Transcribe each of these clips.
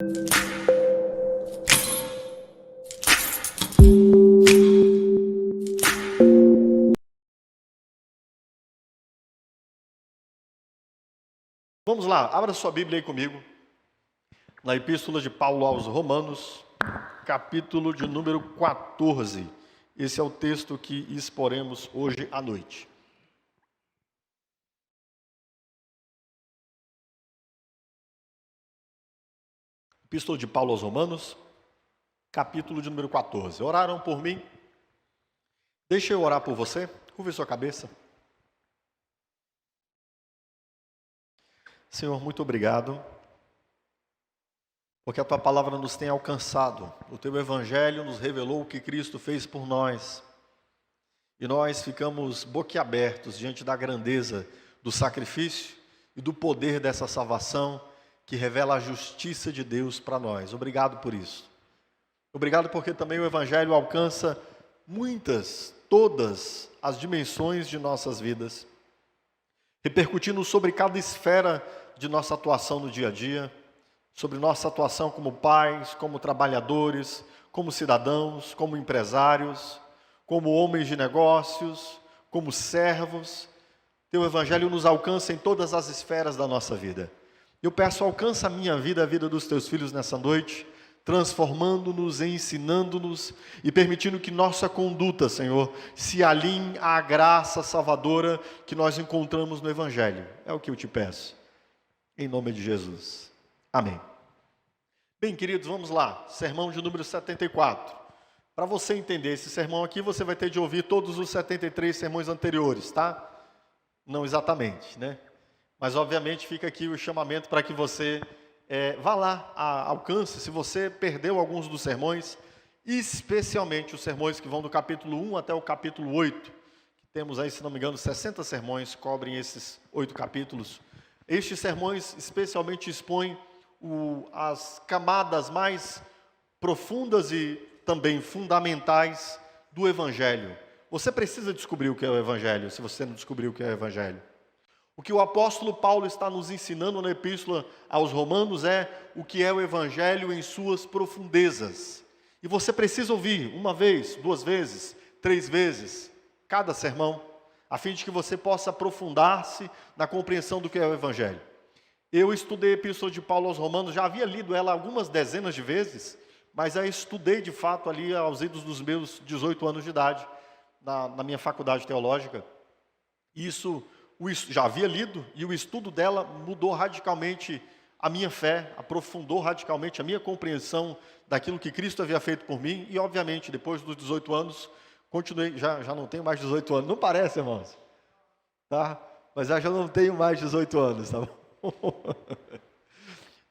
Vamos lá, abra sua Bíblia aí comigo, na Epístola de Paulo aos Romanos, capítulo de número 14. Esse é o texto que exporemos hoje à noite. Epístola de Paulo aos Romanos, capítulo de número 14. Oraram por mim? Deixa eu orar por você. Curve sua cabeça. Senhor, muito obrigado, porque a Tua palavra nos tem alcançado. O Teu Evangelho nos revelou o que Cristo fez por nós. E nós ficamos boquiabertos diante da grandeza do sacrifício e do poder dessa salvação que revela a justiça de Deus para nós. Obrigado por isso. Obrigado porque também o Evangelho alcança todas as dimensões de nossas vidas, repercutindo sobre cada esfera de nossa atuação no dia a dia, sobre nossa atuação como pais, como trabalhadores, como cidadãos, como empresários, como homens de negócios, como servos. Teu Evangelho nos alcança em todas as esferas da nossa vida. Eu peço, alcança a minha vida, a vida dos teus filhos nessa noite, transformando-nos, ensinando-nos e permitindo que nossa conduta, Senhor, se alinhe à graça salvadora que nós encontramos no Evangelho. É o que eu te peço, em nome de Jesus. Amém. Bem, queridos, vamos lá. Sermão de número 74. Para você entender esse sermão aqui, você vai ter de ouvir todos os 73 sermões anteriores, tá? Não exatamente, né? Mas, obviamente, fica aqui o chamamento para que você vá lá, alcance. Se você perdeu alguns dos sermões, especialmente os sermões que vão do capítulo 1 até o capítulo 8, que temos aí, se não me engano, 60 sermões, cobrem esses 8 capítulos. Estes sermões especialmente expõem as camadas mais profundas e também fundamentais do Evangelho. Você precisa descobrir o que é o Evangelho, se você não descobriu o que é o Evangelho. O que o apóstolo Paulo está nos ensinando na Epístola aos Romanos é o que é o Evangelho em suas profundezas. E você precisa ouvir uma vez, 2 vezes, 3 vezes, cada sermão, a fim de que você possa aprofundar-se na compreensão do que é o Evangelho. Eu estudei a Epístola de Paulo aos Romanos, já havia lido ela algumas dezenas de vezes, mas a estudei de fato ali aos idos dos meus 18 anos de idade, na minha faculdade teológica. Isso já havia lido, e o estudo dela mudou radicalmente a minha fé, aprofundou radicalmente a minha compreensão daquilo que Cristo havia feito por mim, e obviamente, depois dos 18 anos, continuei, já não tenho mais 18 anos, não parece, irmãos? Tá? Mas já não tenho mais 18 anos, tá bom?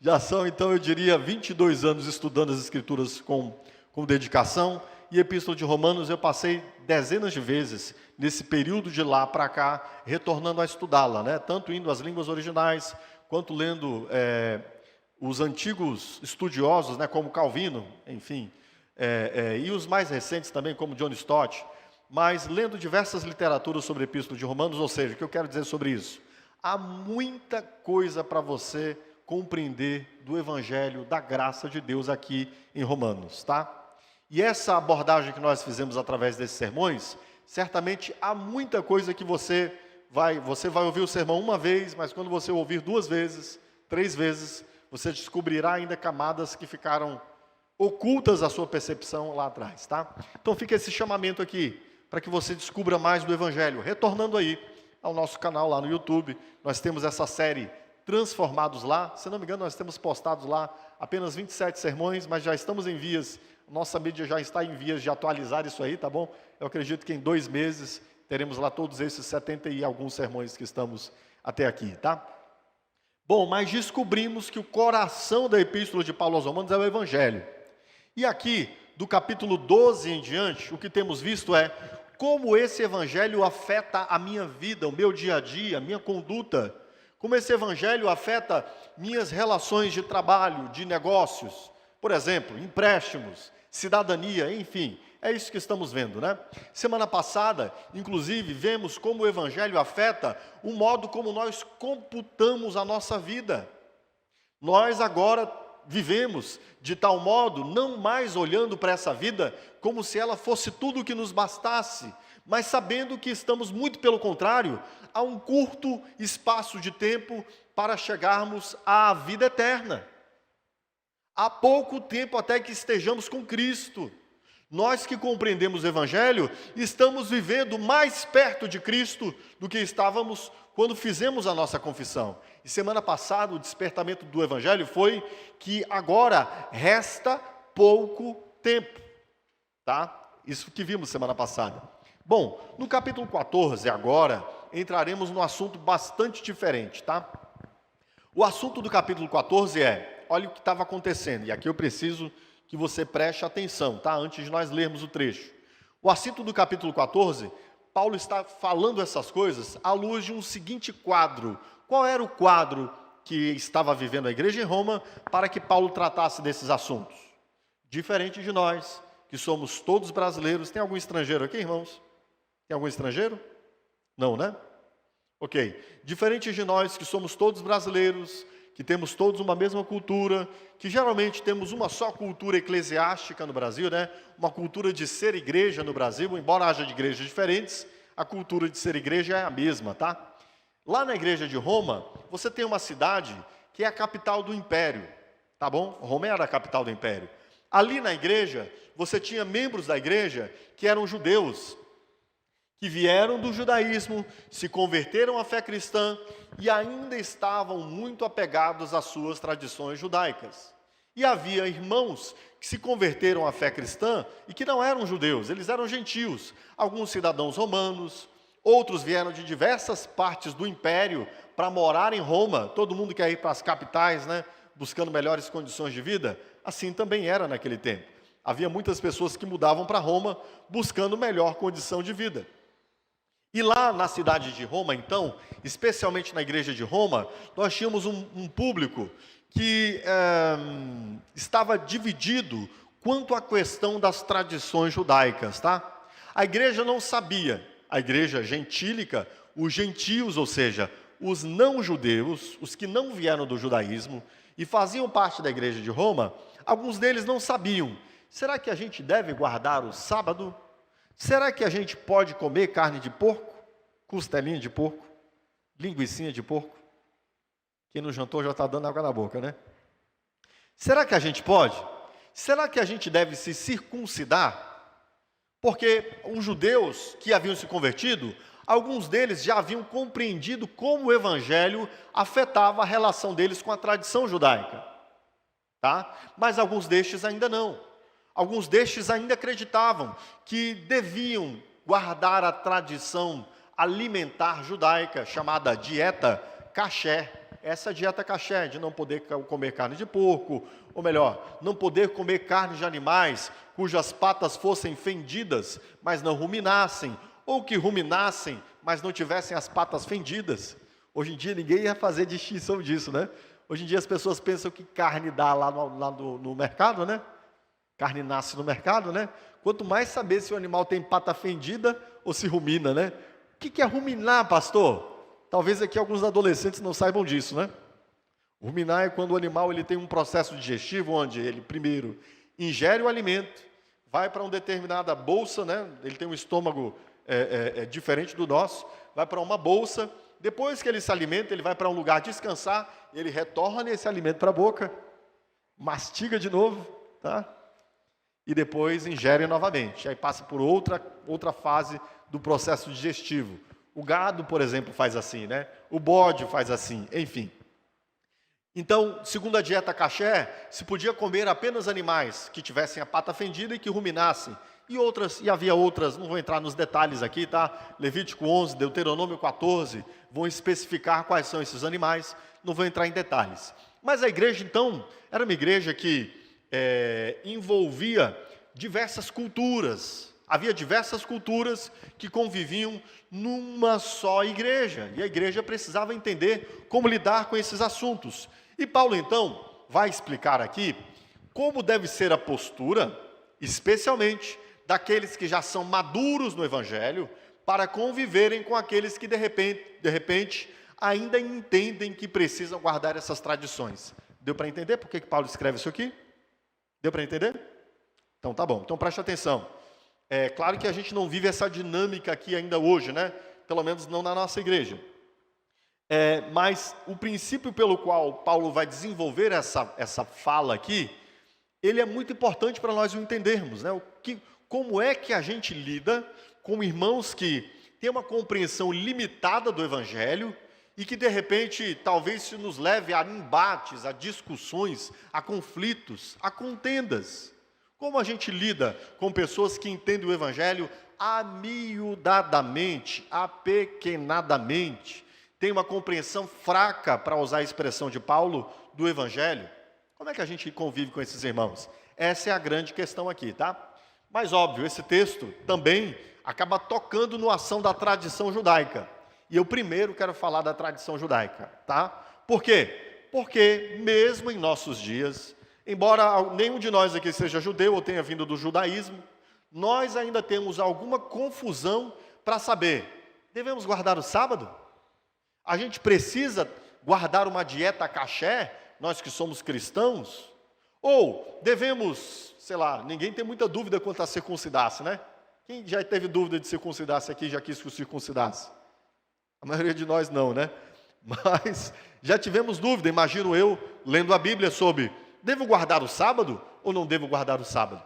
Já são, então, eu diria, 22 anos estudando as Escrituras com dedicação, e a Epístola de Romanos eu passei dezenas de vezes, nesse período de lá para cá, retornando a estudá-la, né? Tanto indo às línguas originais, quanto lendo os antigos estudiosos, né? Como Calvino, enfim, e os mais recentes também, como John Stott, mas lendo diversas literaturas sobre a Epístola de Romanos. Ou seja, o que eu quero dizer sobre isso? Há muita coisa para você compreender do Evangelho, da graça de Deus aqui em Romanos, tá? E essa abordagem que nós fizemos através desses sermões, certamente há muita coisa que você vai ouvir o sermão uma vez, mas quando você ouvir 2 vezes, 3 vezes, você descobrirá ainda camadas que ficaram ocultas à sua percepção lá atrás, tá? Então fica esse chamamento aqui, para que você descubra mais do Evangelho. Retornando aí ao nosso canal lá no YouTube, nós temos essa série Transformados lá. Se não me engano, nós temos postados lá apenas 27 sermões, mas já estamos em vias, nossa mídia já está em vias de atualizar isso aí, tá bom? Eu acredito que em 2 meses teremos lá todos esses 70 e alguns sermões que estamos até aqui, tá? Bom, mas descobrimos que o coração da Epístola de Paulo aos Romanos é o Evangelho. E aqui, do capítulo 12 em diante, o que temos visto é como esse Evangelho afeta a minha vida, o meu dia a dia, a minha conduta. Como esse Evangelho afeta minhas relações de trabalho, de negócios, por exemplo, empréstimos, cidadania, enfim, é isso que estamos vendo, né? Semana passada, inclusive, vemos como o Evangelho afeta o modo como nós computamos a nossa vida. Nós agora vivemos de tal modo, não mais olhando para essa vida como se ela fosse tudo o que nos bastasse, mas sabendo que estamos muito pelo contrário, a um curto espaço de tempo para chegarmos à vida eterna. Há pouco tempo até que estejamos com Cristo. Nós que compreendemos o Evangelho, estamos vivendo mais perto de Cristo do que estávamos quando fizemos a nossa confissão. E semana passada o despertamento do Evangelho foi que agora resta pouco tempo. Tá? Isso que vimos semana passada. Bom, no capítulo 14 agora, entraremos num assunto bastante diferente, tá? O assunto do capítulo 14 olha o que estava acontecendo, e aqui eu preciso que você preste atenção, tá? Antes de nós lermos o trecho. O assunto do capítulo 14, Paulo está falando essas coisas à luz de um seguinte quadro. Qual era o quadro que estava vivendo a igreja em Roma para que Paulo tratasse desses assuntos? Diferente de nós, que somos todos brasileiros. Tem algum estrangeiro aqui, irmãos? Tem algum estrangeiro? Não, né? Ok. Diferente de nós, que somos todos brasileiros, que temos todos uma mesma cultura, que geralmente temos uma só cultura eclesiástica no Brasil, né? Uma cultura de ser igreja no Brasil, embora haja de igrejas diferentes, a cultura de ser igreja é a mesma, tá? Lá na igreja de Roma, você tem uma cidade que é a capital do império, tá bom? Roma era a capital do império. Ali na igreja, você tinha membros da igreja que eram judeus, que vieram do judaísmo, se converteram à fé cristã e ainda estavam muito apegados às suas tradições judaicas. E havia irmãos que se converteram à fé cristã e que não eram judeus, eles eram gentios, alguns cidadãos romanos, outros vieram de diversas partes do império para morar em Roma. Todo mundo quer ir para as capitais, né, buscando melhores condições de vida. Assim também era naquele tempo. Havia muitas pessoas que mudavam para Roma buscando melhor condição de vida. E lá na cidade de Roma, então, especialmente na igreja de Roma, nós tínhamos um público que estava dividido quanto à questão das tradições judaicas, tá? A igreja não sabia, a igreja gentílica, os gentios, ou seja, os não-judeus, os que não vieram do judaísmo e faziam parte da igreja de Roma, alguns deles não sabiam. Será que a gente deve guardar o sábado? Será que a gente pode comer carne de porco? Costelinha de porco? Linguicinha de porco? Quem não jantou já está dando água na boca, né? Será que a gente pode? Será que a gente deve se circuncidar? Porque os judeus que haviam se convertido, alguns deles já haviam compreendido como o evangelho afetava a relação deles com a tradição judaica. Tá? Mas alguns destes ainda não. Alguns destes ainda acreditavam que deviam guardar a tradição alimentar judaica, chamada dieta kasher. Essa dieta kasher, de não poder comer carne de porco, ou melhor, não poder comer carne de animais cujas patas fossem fendidas, mas não ruminassem, ou que ruminassem, mas não tivessem as patas fendidas. Hoje em dia ninguém ia fazer distinção disso, né? Hoje em dia as pessoas pensam que carne dá lá no mercado, né? Carne nasce no mercado, né? Quanto mais saber se o animal tem pata fendida ou se rumina, né? O que é ruminar, pastor? Talvez aqui alguns adolescentes não saibam disso, né? Ruminar é quando o animal ele tem um processo digestivo onde ele primeiro ingere o alimento, vai para uma determinada bolsa, né? Ele tem um estômago diferente do nosso, vai para uma bolsa, depois que ele se alimenta, ele vai para um lugar descansar, ele retorna esse alimento para a boca, mastiga de novo, tá? E depois ingere novamente. Aí passa por outra fase do processo digestivo. O gado, por exemplo, faz assim, né? O bode faz assim, enfim. Então, segundo a dieta kasher, se podia comer apenas animais que tivessem a pata fendida e que ruminassem. E havia outras, não vou entrar nos detalhes aqui, tá? Levítico 11, Deuteronômio 14, vão especificar quais são esses animais, não vou entrar em detalhes. Mas a igreja, então, era uma igreja que envolvia diversas culturas. Havia diversas culturas que conviviam numa só igreja. E a igreja precisava entender como lidar com esses assuntos. E Paulo, então, vai explicar aqui como deve ser a postura, especialmente daqueles que já são maduros no Evangelho, para conviverem com aqueles que, de repente, ainda entendem que precisam guardar essas tradições. Deu para entender por que Paulo escreve isso aqui? Deu para entender? Então tá bom, então preste atenção. É claro que a gente não vive essa dinâmica aqui ainda hoje, né? Pelo menos não na nossa igreja. Mas o princípio pelo qual Paulo vai desenvolver essa fala aqui, ele é muito importante para nós o entendermos, né? Como é que a gente lida com irmãos que têm uma compreensão limitada do Evangelho e que, de repente, talvez se nos leve a embates, a discussões, a conflitos, a contendas. Como a gente lida com pessoas que entendem o Evangelho amiudadamente, apequenadamente, tem uma compreensão fraca, para usar a expressão de Paulo, do Evangelho? Como é que a gente convive com esses irmãos? Essa é a grande questão aqui, tá? Mas óbvio, esse texto também acaba tocando no ação da tradição judaica. E eu primeiro quero falar da tradição judaica, tá? Por quê? Porque mesmo em nossos dias, embora nenhum de nós aqui seja judeu ou tenha vindo do judaísmo, nós ainda temos alguma confusão para saber, devemos guardar o sábado? A gente precisa guardar uma dieta caché, nós que somos cristãos? Ou devemos, sei lá, ninguém tem muita dúvida quanto a circuncidar-se, né? Quem já teve dúvida de circuncidar-se aqui, já quis que o circuncidasse? A maioria de nós não, né? Mas já tivemos dúvida, imagino eu, lendo a Bíblia sobre, devo guardar o sábado ou não devo guardar o sábado?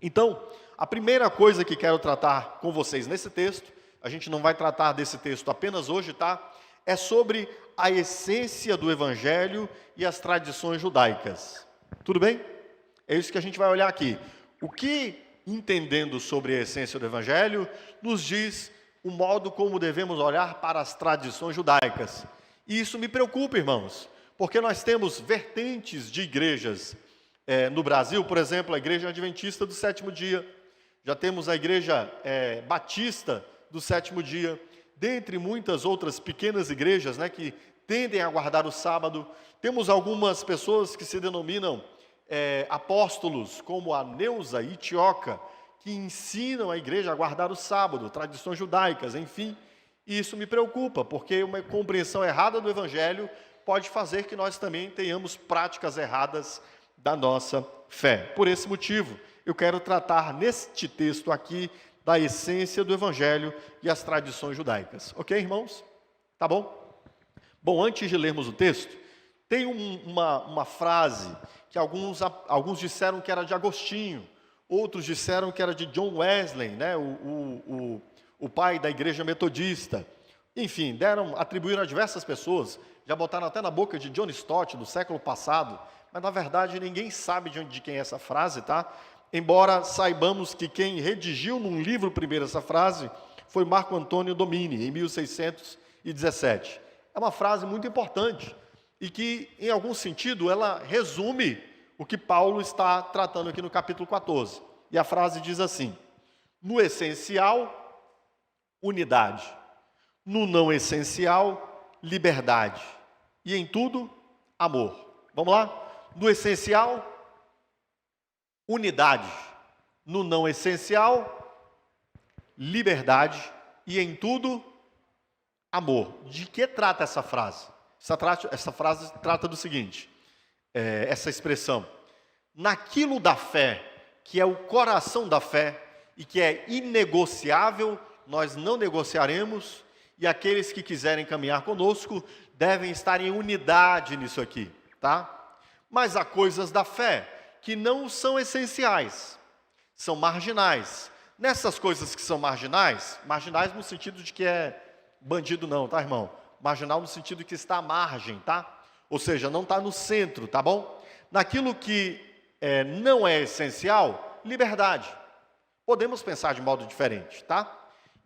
Então, a primeira coisa que quero tratar com vocês nesse texto, a gente não vai tratar desse texto apenas hoje, tá? É sobre a essência do Evangelho e as tradições judaicas. Tudo bem? É isso que a gente vai olhar aqui. O que, entendendo sobre a essência do Evangelho, nos diz o modo como devemos olhar para as tradições judaicas. E isso me preocupa, irmãos, porque nós temos vertentes de igrejas no Brasil, por exemplo, a Igreja Adventista do Sétimo Dia, já temos a Igreja Batista do Sétimo Dia, dentre muitas outras pequenas igrejas, né, que tendem a guardar o sábado. Temos algumas pessoas que se denominam apóstolos, como a Neuza Itioca, que ensinam a igreja a guardar o sábado, tradições judaicas, enfim. E isso me preocupa, porque uma compreensão errada do Evangelho pode fazer que nós também tenhamos práticas erradas da nossa fé. Por esse motivo, eu quero tratar neste texto aqui da essência do Evangelho e as tradições judaicas. Ok, irmãos? Tá bom? Bom, antes de lermos o texto, tem uma frase que alguns disseram que era de Agostinho, outros disseram que era de John Wesley, né, o pai da igreja metodista. Enfim, atribuíram a diversas pessoas, já botaram até na boca de John Stott, do século passado, mas na verdade ninguém sabe de quem é essa frase, tá? Embora saibamos que quem redigiu num livro primeiro essa frase foi Marco Antônio Domini, em 1617. É uma frase muito importante e que, em algum sentido, ela resume o que Paulo está tratando aqui no capítulo 14. E a frase diz assim: no essencial, unidade. No não essencial, liberdade. E em tudo, amor. Vamos lá? No essencial, unidade. No não essencial, liberdade. E em tudo, amor. De que trata essa frase? Essa frase trata do seguinte, essa expressão: naquilo da fé, que é o coração da fé, e que é inegociável, nós não negociaremos, e aqueles que quiserem caminhar conosco, devem estar em unidade nisso aqui, tá? Mas há coisas da fé que não são essenciais, são marginais. Nessas coisas que são marginais no sentido de que é bandido não, tá, irmão? Marginal no sentido de que está à margem, tá? Ou seja, não está no centro, tá bom? Naquilo que não é essencial, liberdade. Podemos pensar de modo diferente, tá?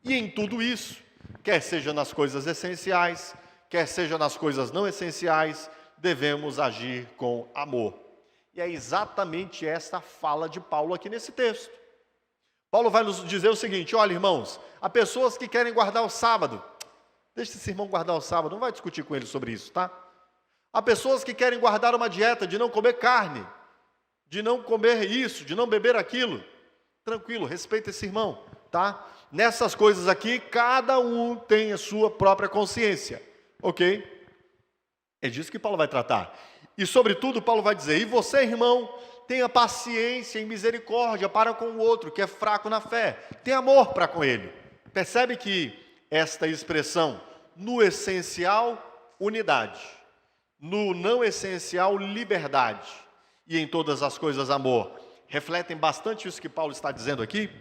E em tudo isso, quer seja nas coisas essenciais, quer seja nas coisas não essenciais, devemos agir com amor. E é exatamente esta fala de Paulo aqui nesse texto. Paulo vai nos dizer o seguinte: olha, irmãos, há pessoas que querem guardar o sábado. Deixa esse irmão guardar o sábado, não vai discutir com ele sobre isso, tá? Há pessoas que querem guardar uma dieta de não comer carne, de não comer isso, de não beber aquilo. Tranquilo, respeita esse irmão, tá? Nessas coisas aqui, cada um tem a sua própria consciência, ok? É disso que Paulo vai tratar. E sobretudo, Paulo vai dizer, e você, irmão, tenha paciência e misericórdia para com o outro, que é fraco na fé. Tenha amor para com ele. Percebe que esta expressão, no essencial, unidade. No não essencial, liberdade. E em todas as coisas, amor. Refletem bastante isso que Paulo está dizendo aqui?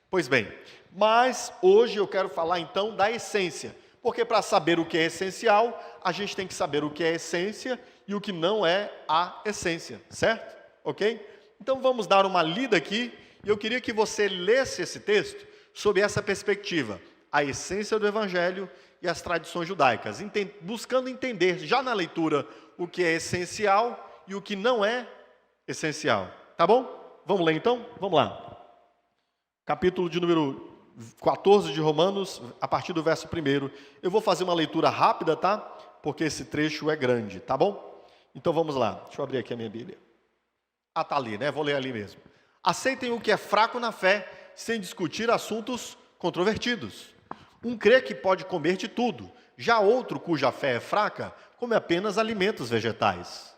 Pois bem, mas hoje eu quero falar então da essência. Porque para saber o que é essencial, a gente tem que saber o que é essência e o que não é a essência, certo? Ok? Então vamos dar uma lida aqui, e eu queria que você lesse esse texto sob essa perspectiva, a essência do Evangelho e as tradições judaicas, buscando entender já na leitura o que é essencial e o que não é essencial. Tá bom? Vamos ler então? Vamos lá. Capítulo de número 14 de Romanos, a partir do verso 1. Eu vou fazer uma leitura rápida, tá? Porque esse trecho é grande, tá bom? Então vamos lá. Deixa eu abrir aqui a minha Bíblia. Ah, tá ali, né? Vou ler ali mesmo. Aceitem o que é fraco na fé, sem discutir assuntos controvertidos. Um crê que pode comer de tudo, já outro, cuja fé é fraca, come apenas alimentos vegetais.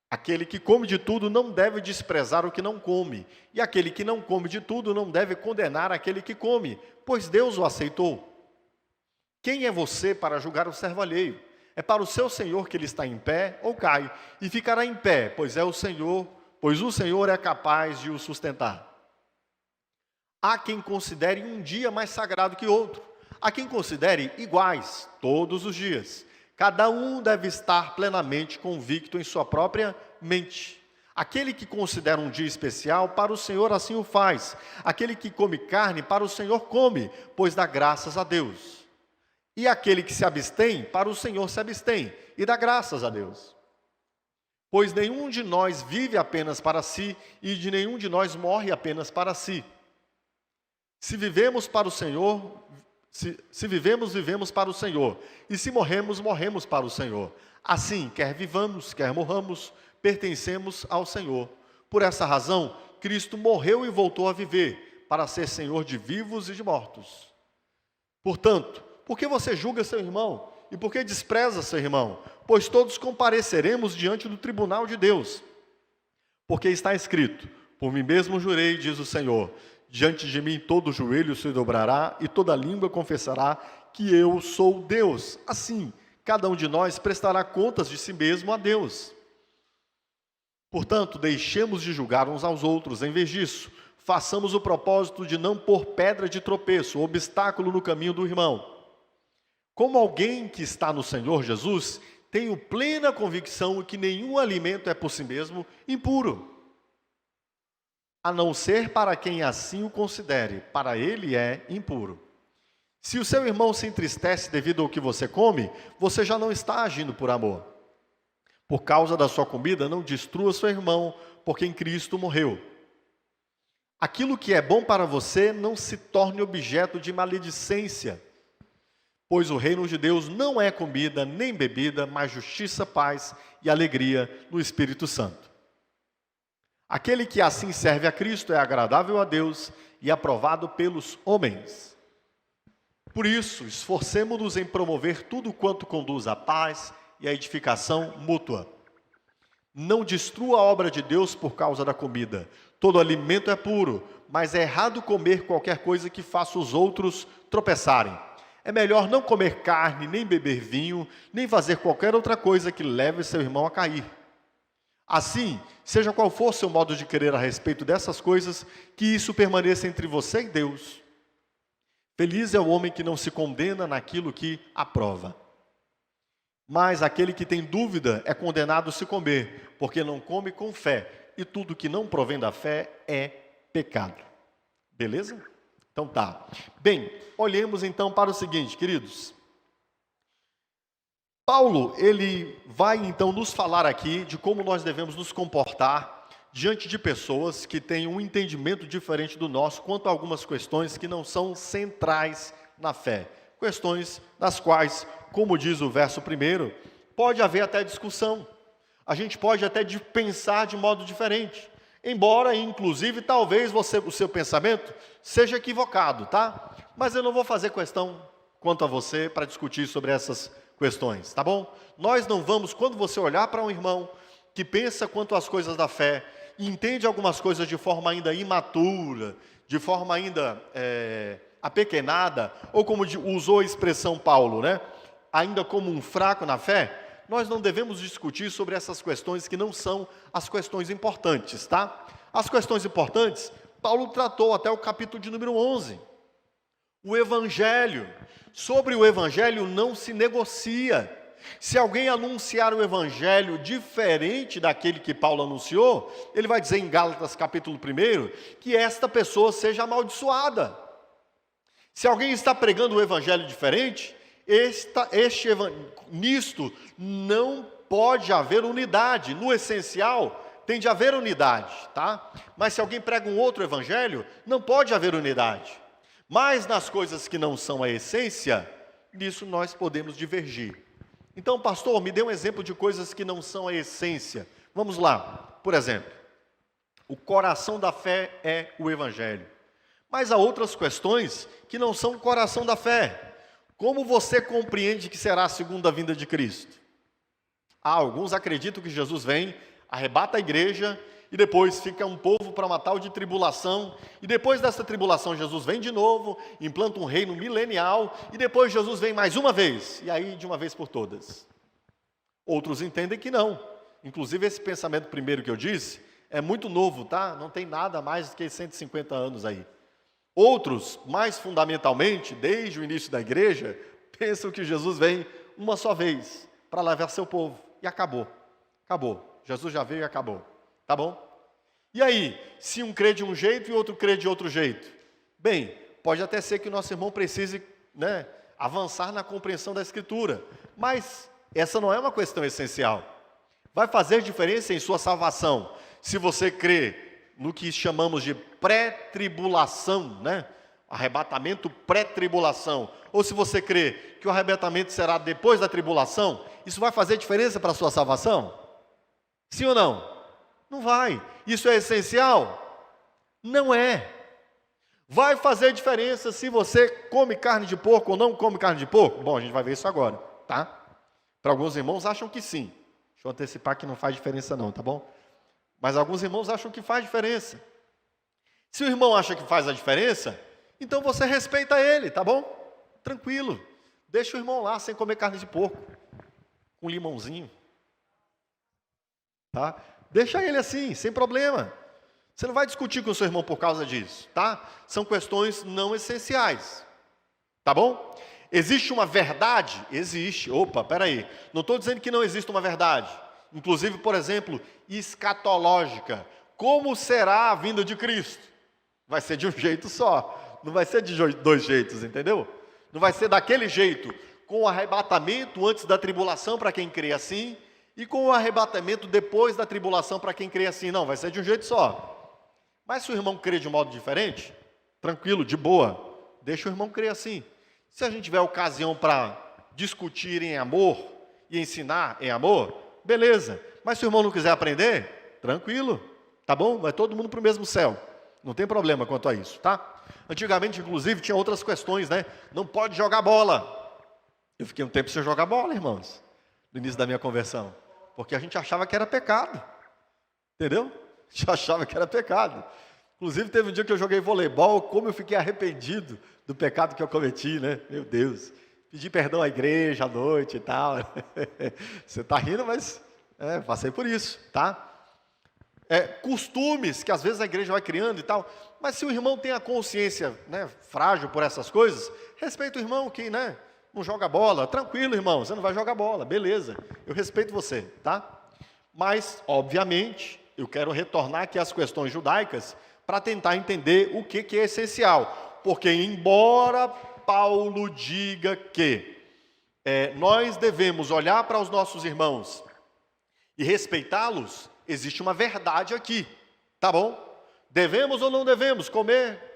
Aquele que come de tudo não deve desprezar o que não come, e aquele que não come de tudo não deve condenar aquele que come, pois Deus o aceitou. Quem é você para julgar o servo alheio? É para o seu Senhor que ele está em pé ou cai, e ficará em pé, pois o Senhor é capaz de o sustentar. Há quem considere um dia mais sagrado que outro, há quem considere iguais todos os dias. Cada um deve estar plenamente convicto em sua própria mente. Aquele que considera um dia especial, para o Senhor assim o faz. Aquele que come carne, para o Senhor come, pois dá graças a Deus. E aquele que se abstém, para o Senhor se abstém, e dá graças a Deus. Pois nenhum de nós vive apenas para si, e de nenhum de nós morre apenas para si. Se vivemos para o Senhor, se vivemos, vivemos para o Senhor, e se morremos, morremos para o Senhor. Assim, quer vivamos, quer morramos, pertencemos ao Senhor. Por essa razão, Cristo morreu e voltou a viver, para ser Senhor de vivos e de mortos. Portanto, por que você julga seu irmão? E por que despreza seu irmão? Pois todos compareceremos diante do tribunal de Deus. Porque está escrito, por mim mesmo jurei, diz o Senhor, diante de mim todo joelho se dobrará e toda língua confessará que eu sou Deus. Assim, cada um de nós prestará contas de si mesmo a Deus. Portanto, deixemos de julgar uns aos outros. Em vez disso, façamos o propósito de não pôr pedra de tropeço, obstáculo no caminho do irmão. Como alguém que está no Senhor Jesus, tenho plena convicção que nenhum alimento é por si mesmo impuro, a não ser para quem assim o considere, para ele é impuro. Se o seu irmão se entristece devido ao que você come, você já não está agindo por amor. Por causa da sua comida, não destrua seu irmão, por quem Cristo morreu. Aquilo que é bom para você não se torne objeto de maledicência, pois o reino de Deus não é comida nem bebida, mas justiça, paz e alegria no Espírito Santo. Aquele que assim serve a Cristo é agradável a Deus e aprovado pelos homens. Por isso, esforcemo-nos em promover tudo quanto conduz à paz e à edificação mútua. Não destrua a obra de Deus por causa da comida. Todo alimento é puro, mas é errado comer qualquer coisa que faça os outros tropeçarem. É melhor não comer carne, nem beber vinho, nem fazer qualquer outra coisa que leve seu irmão a cair. Assim, seja qual for seu modo de querer a respeito dessas coisas, que isso permaneça entre você e Deus. Feliz é o homem que não se condena naquilo que aprova. Mas aquele que tem dúvida é condenado a se comer, porque não come com fé, e tudo que não provém da fé é pecado. Beleza? Então tá. Bem, olhemos então para o seguinte, queridos. Paulo, ele vai então nos falar aqui de como nós devemos nos comportar diante de pessoas que têm um entendimento diferente do nosso quanto a algumas questões que não são centrais na fé. Questões nas quais, como diz o verso 1, pode haver até discussão. A gente pode até pensar de modo diferente. Embora, inclusive, talvez o seu pensamento seja equivocado, tá? Mas eu não vou fazer questão quanto a você para discutir sobre essas questões, tá bom? Nós não vamos, quando você olhar para um irmão, que pensa quanto às coisas da fé, e entende algumas coisas de forma ainda imatura, de forma ainda apequenada, ou como usou a expressão Paulo, né? Ainda como um fraco na fé, nós não devemos discutir sobre essas questões que não são as questões importantes, tá? As questões importantes, Paulo tratou até o capítulo de número 11. O Evangelho, sobre o Evangelho não se negocia. Se alguém anunciar o Evangelho diferente daquele que Paulo anunciou, ele vai dizer em Gálatas capítulo 1, que esta pessoa seja amaldiçoada. Se alguém está pregando o Evangelho diferente, nisto não pode haver unidade. No essencial, tem de haver unidade, tá? Mas se alguém prega um outro Evangelho, não pode haver unidade. Mas nas coisas que não são a essência, nisso nós podemos divergir. Então, pastor, me dê um exemplo de coisas que não são a essência. Vamos lá. Por exemplo, o coração da fé é o Evangelho. Mas há outras questões que não são o coração da fé. Como você compreende que será a segunda vinda de Cristo? Alguns acreditam que Jesus vem, arrebata a igreja e depois fica um povo para matar o de tribulação, e depois dessa tribulação Jesus vem de novo, implanta um reino milenial, e depois Jesus vem mais uma vez, e aí de uma vez por todas. Outros entendem que não. Inclusive esse pensamento primeiro que eu disse, é muito novo, tá? Não tem nada mais do que 150 anos aí. Outros, mais fundamentalmente, desde o início da igreja, pensam que Jesus vem uma só vez, para levar seu povo, e acabou. Acabou. Jesus já veio e acabou. Tá bom? E aí, se um crê de um jeito e outro crê de outro jeito? Bem, pode até ser que o nosso irmão precise, avançar na compreensão da Escritura, mas essa não é uma questão essencial. Vai fazer diferença em sua salvação, se você crê no que chamamos de pré-tribulação, arrebatamento pré-tribulação, ou se você crê que o arrebatamento será depois da tribulação, isso vai fazer diferença para a sua salvação? Sim ou não? Não vai. Isso é essencial? Não é. Vai fazer diferença se você come carne de porco ou não come carne de porco? Bom, a gente vai ver isso agora, tá? Para alguns irmãos acham que sim. Deixa eu antecipar que não faz diferença não, tá bom? Mas alguns irmãos acham que faz diferença. Se o irmão acha que faz a diferença, então você respeita ele, tá bom? Tranquilo. Deixa o irmão lá sem comer carne de porco, com limãozinho. Tá? Deixa ele assim, sem problema. Você não vai discutir com o seu irmão por causa disso, tá? São questões não essenciais, tá bom? Existe uma verdade? Existe. Opa, peraí. Não estou dizendo que não existe uma verdade. Inclusive, por exemplo, escatológica. Como será a vinda de Cristo? Vai ser de um jeito só. Não vai ser de dois jeitos, entendeu? Não vai ser daquele jeito, com o arrebatamento antes da tribulação para quem crê assim, e com o arrebatamento depois da tribulação para quem crê assim. Não, vai ser de um jeito só. Mas se o irmão crê de um modo diferente, tranquilo, de boa, deixa o irmão crer assim. Se a gente tiver ocasião para discutir em amor e ensinar em amor, beleza. Mas se o irmão não quiser aprender, tranquilo, tá bom? Vai todo mundo para o mesmo céu. Não tem problema quanto a isso, tá? Antigamente, inclusive, tinha outras questões, Não pode jogar bola. Eu fiquei um tempo sem jogar bola, irmãos, no início da minha conversão. Porque a gente achava que era pecado. Entendeu? A gente achava que era pecado. Inclusive, teve um dia que eu joguei voleibol, como eu fiquei arrependido do pecado que eu cometi, Meu Deus. Pedi perdão à igreja à noite e tal. Você está rindo, mas passei por isso, tá? Costumes que às vezes a igreja vai criando e tal. Mas se o irmão tem a consciência, frágil por essas coisas, respeita o irmão que, não joga bola. Tranquilo, irmão, você não vai jogar bola, beleza. Eu respeito você, tá? Mas, obviamente, eu quero retornar aqui às questões judaicas para tentar entender o que é essencial. Porque, embora Paulo diga que nós devemos olhar para os nossos irmãos e respeitá-los, existe uma verdade aqui, tá bom? Devemos ou não devemos comer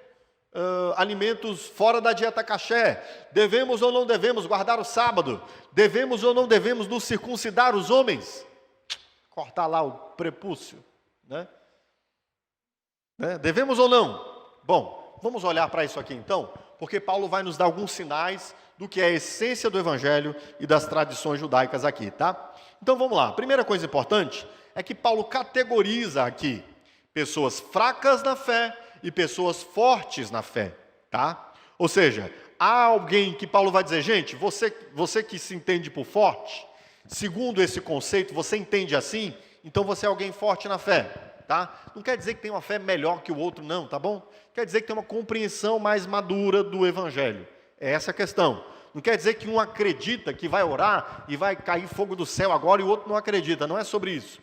alimentos fora da dieta caché? Devemos ou não devemos guardar o sábado? Devemos ou não devemos nos circuncidar os homens? Cortar lá o prepúcio, Devemos ou não? Bom, vamos olhar para isso aqui então, porque Paulo vai nos dar alguns sinais do que é a essência do Evangelho e das tradições judaicas aqui, tá? Então vamos lá. Primeira coisa importante é que Paulo categoriza aqui pessoas fracas na fé e pessoas fortes na fé, tá? Ou seja, há alguém que Paulo vai dizer, gente, você que se entende por forte, segundo esse conceito, você entende assim, então você é alguém forte na fé, tá? Não quer dizer que tem uma fé melhor que o outro, não, tá bom? Quer dizer que tem uma compreensão mais madura do Evangelho. É essa a questão. Não quer dizer que um acredita que vai orar e vai cair fogo do céu agora e o outro não acredita. Não é sobre isso.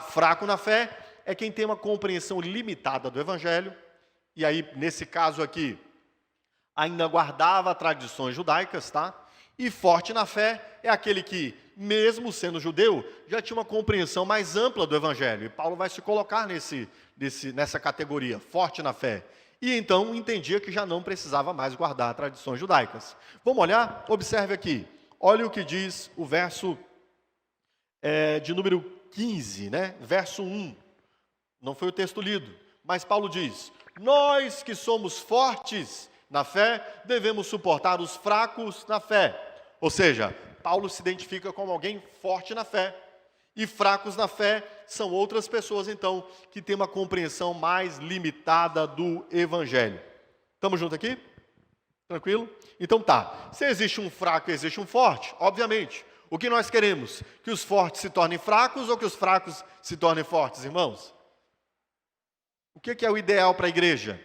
Fraco na fé é quem tem uma compreensão limitada do Evangelho. E aí, nesse caso aqui, ainda guardava tradições judaicas, tá? E forte na fé é aquele que, mesmo sendo judeu, já tinha uma compreensão mais ampla do Evangelho. E Paulo vai se colocar nessa categoria, forte na fé. E então entendia que já não precisava mais guardar tradições judaicas. Vamos olhar? Observe aqui. Olha o que diz o verso de número 15, né? Verso 1. Não foi o texto lido, mas Paulo diz: nós que somos fortes na fé, devemos suportar os fracos na fé. Ou seja, Paulo se identifica como alguém forte na fé. E fracos na fé são outras pessoas, então, que têm uma compreensão mais limitada do Evangelho. Estamos juntos aqui? Tranquilo? Então tá, se existe um fraco e existe um forte, obviamente. O que nós queremos? Que os fortes se tornem fracos ou que os fracos se tornem fortes, irmãos? O que é o ideal para a igreja?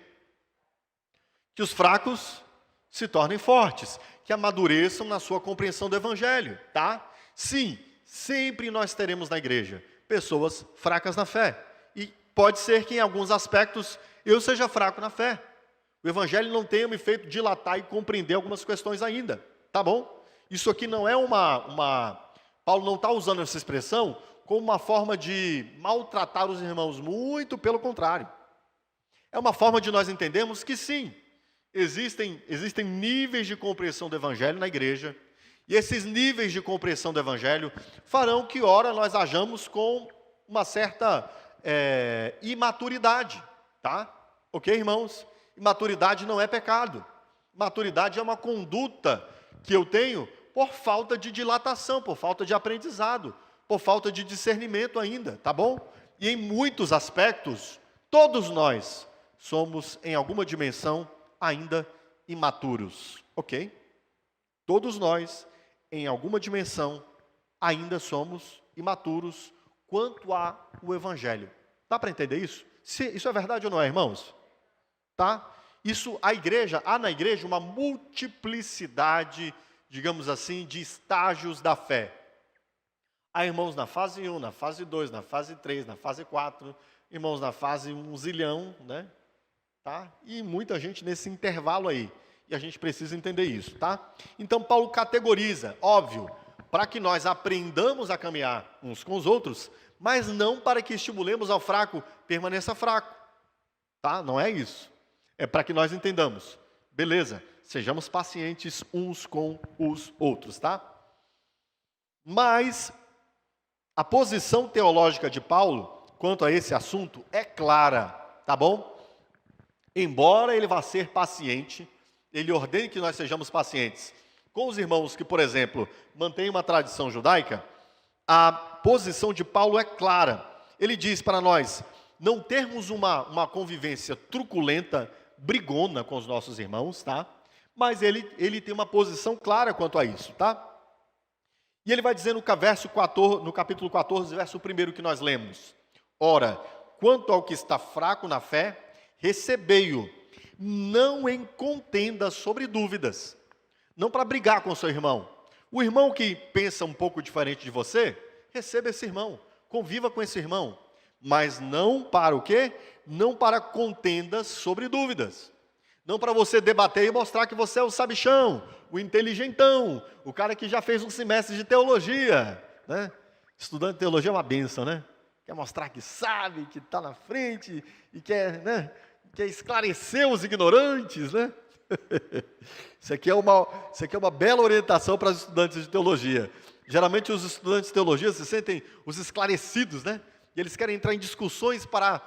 Que os fracos se tornem fortes, que amadureçam na sua compreensão do Evangelho, tá? Sim, sempre nós teremos na igreja pessoas fracas na fé. E pode ser que em alguns aspectos eu seja fraco na fé. O Evangelho não tenha me feito dilatar e compreender algumas questões ainda, tá bom? Isso aqui não é Paulo não está usando essa expressão como uma forma de maltratar os irmãos, muito pelo contrário. É uma forma de nós entendermos que sim, existem níveis de compreensão do Evangelho na igreja, e esses níveis de compreensão do Evangelho farão que, ora, nós hajamos com uma certa imaturidade, tá? Ok, irmãos? Imaturidade não é pecado. Maturidade é uma conduta que eu tenho por falta de dilatação, por falta de aprendizado, por falta de discernimento ainda, tá bom? E em muitos aspectos, todos nós somos, em alguma dimensão, ainda imaturos, ok? Todos nós, em alguma dimensão, ainda somos imaturos quanto ao Evangelho. Dá para entender isso? Isso é verdade ou não é, irmãos? Tá? Há na igreja uma multiplicidade, digamos assim, de estágios da fé. Há irmãos na fase 1, na fase 2, na fase 3, na fase 4, irmãos na fase 1 zilhão, né? Tá? E muita gente nesse intervalo aí. E a gente precisa entender isso, tá? Então Paulo categoriza, óbvio, para que nós aprendamos a caminhar uns com os outros, mas não para que estimulemos ao fraco permaneça fraco, tá? Não é isso. É para que nós entendamos. Beleza, sejamos pacientes uns com os outros, tá? Mas a posição teológica de Paulo quanto a esse assunto é clara, tá bom? Embora ele vá ser paciente, ele ordene que nós sejamos pacientes com os irmãos que, por exemplo, mantêm uma tradição judaica, a posição de Paulo é clara. Ele diz para nós não termos uma convivência truculenta, brigona com os nossos irmãos, tá? Mas ele tem uma posição clara quanto a isso, tá? E ele vai dizer no capítulo 14, verso 1 que nós lemos: ora, quanto ao que está fraco na fé, recebei-o, não em contenda sobre dúvidas. Não para brigar com o seu irmão. O irmão que pensa um pouco diferente de você, receba esse irmão, conviva com esse irmão. Mas não para o quê? Não para contendas sobre dúvidas. Não para você debater e mostrar que você é o sabichão, o inteligentão, o cara que já fez um semestre de teologia, né? Estudante de teologia é uma bênção, né? Quer mostrar que sabe, que está na frente e quer, né? Quer esclarecer os ignorantes, né? Isso aqui é uma bela orientação para os estudantes de teologia. Geralmente os estudantes de teologia se sentem os esclarecidos, né? E eles querem entrar em discussões para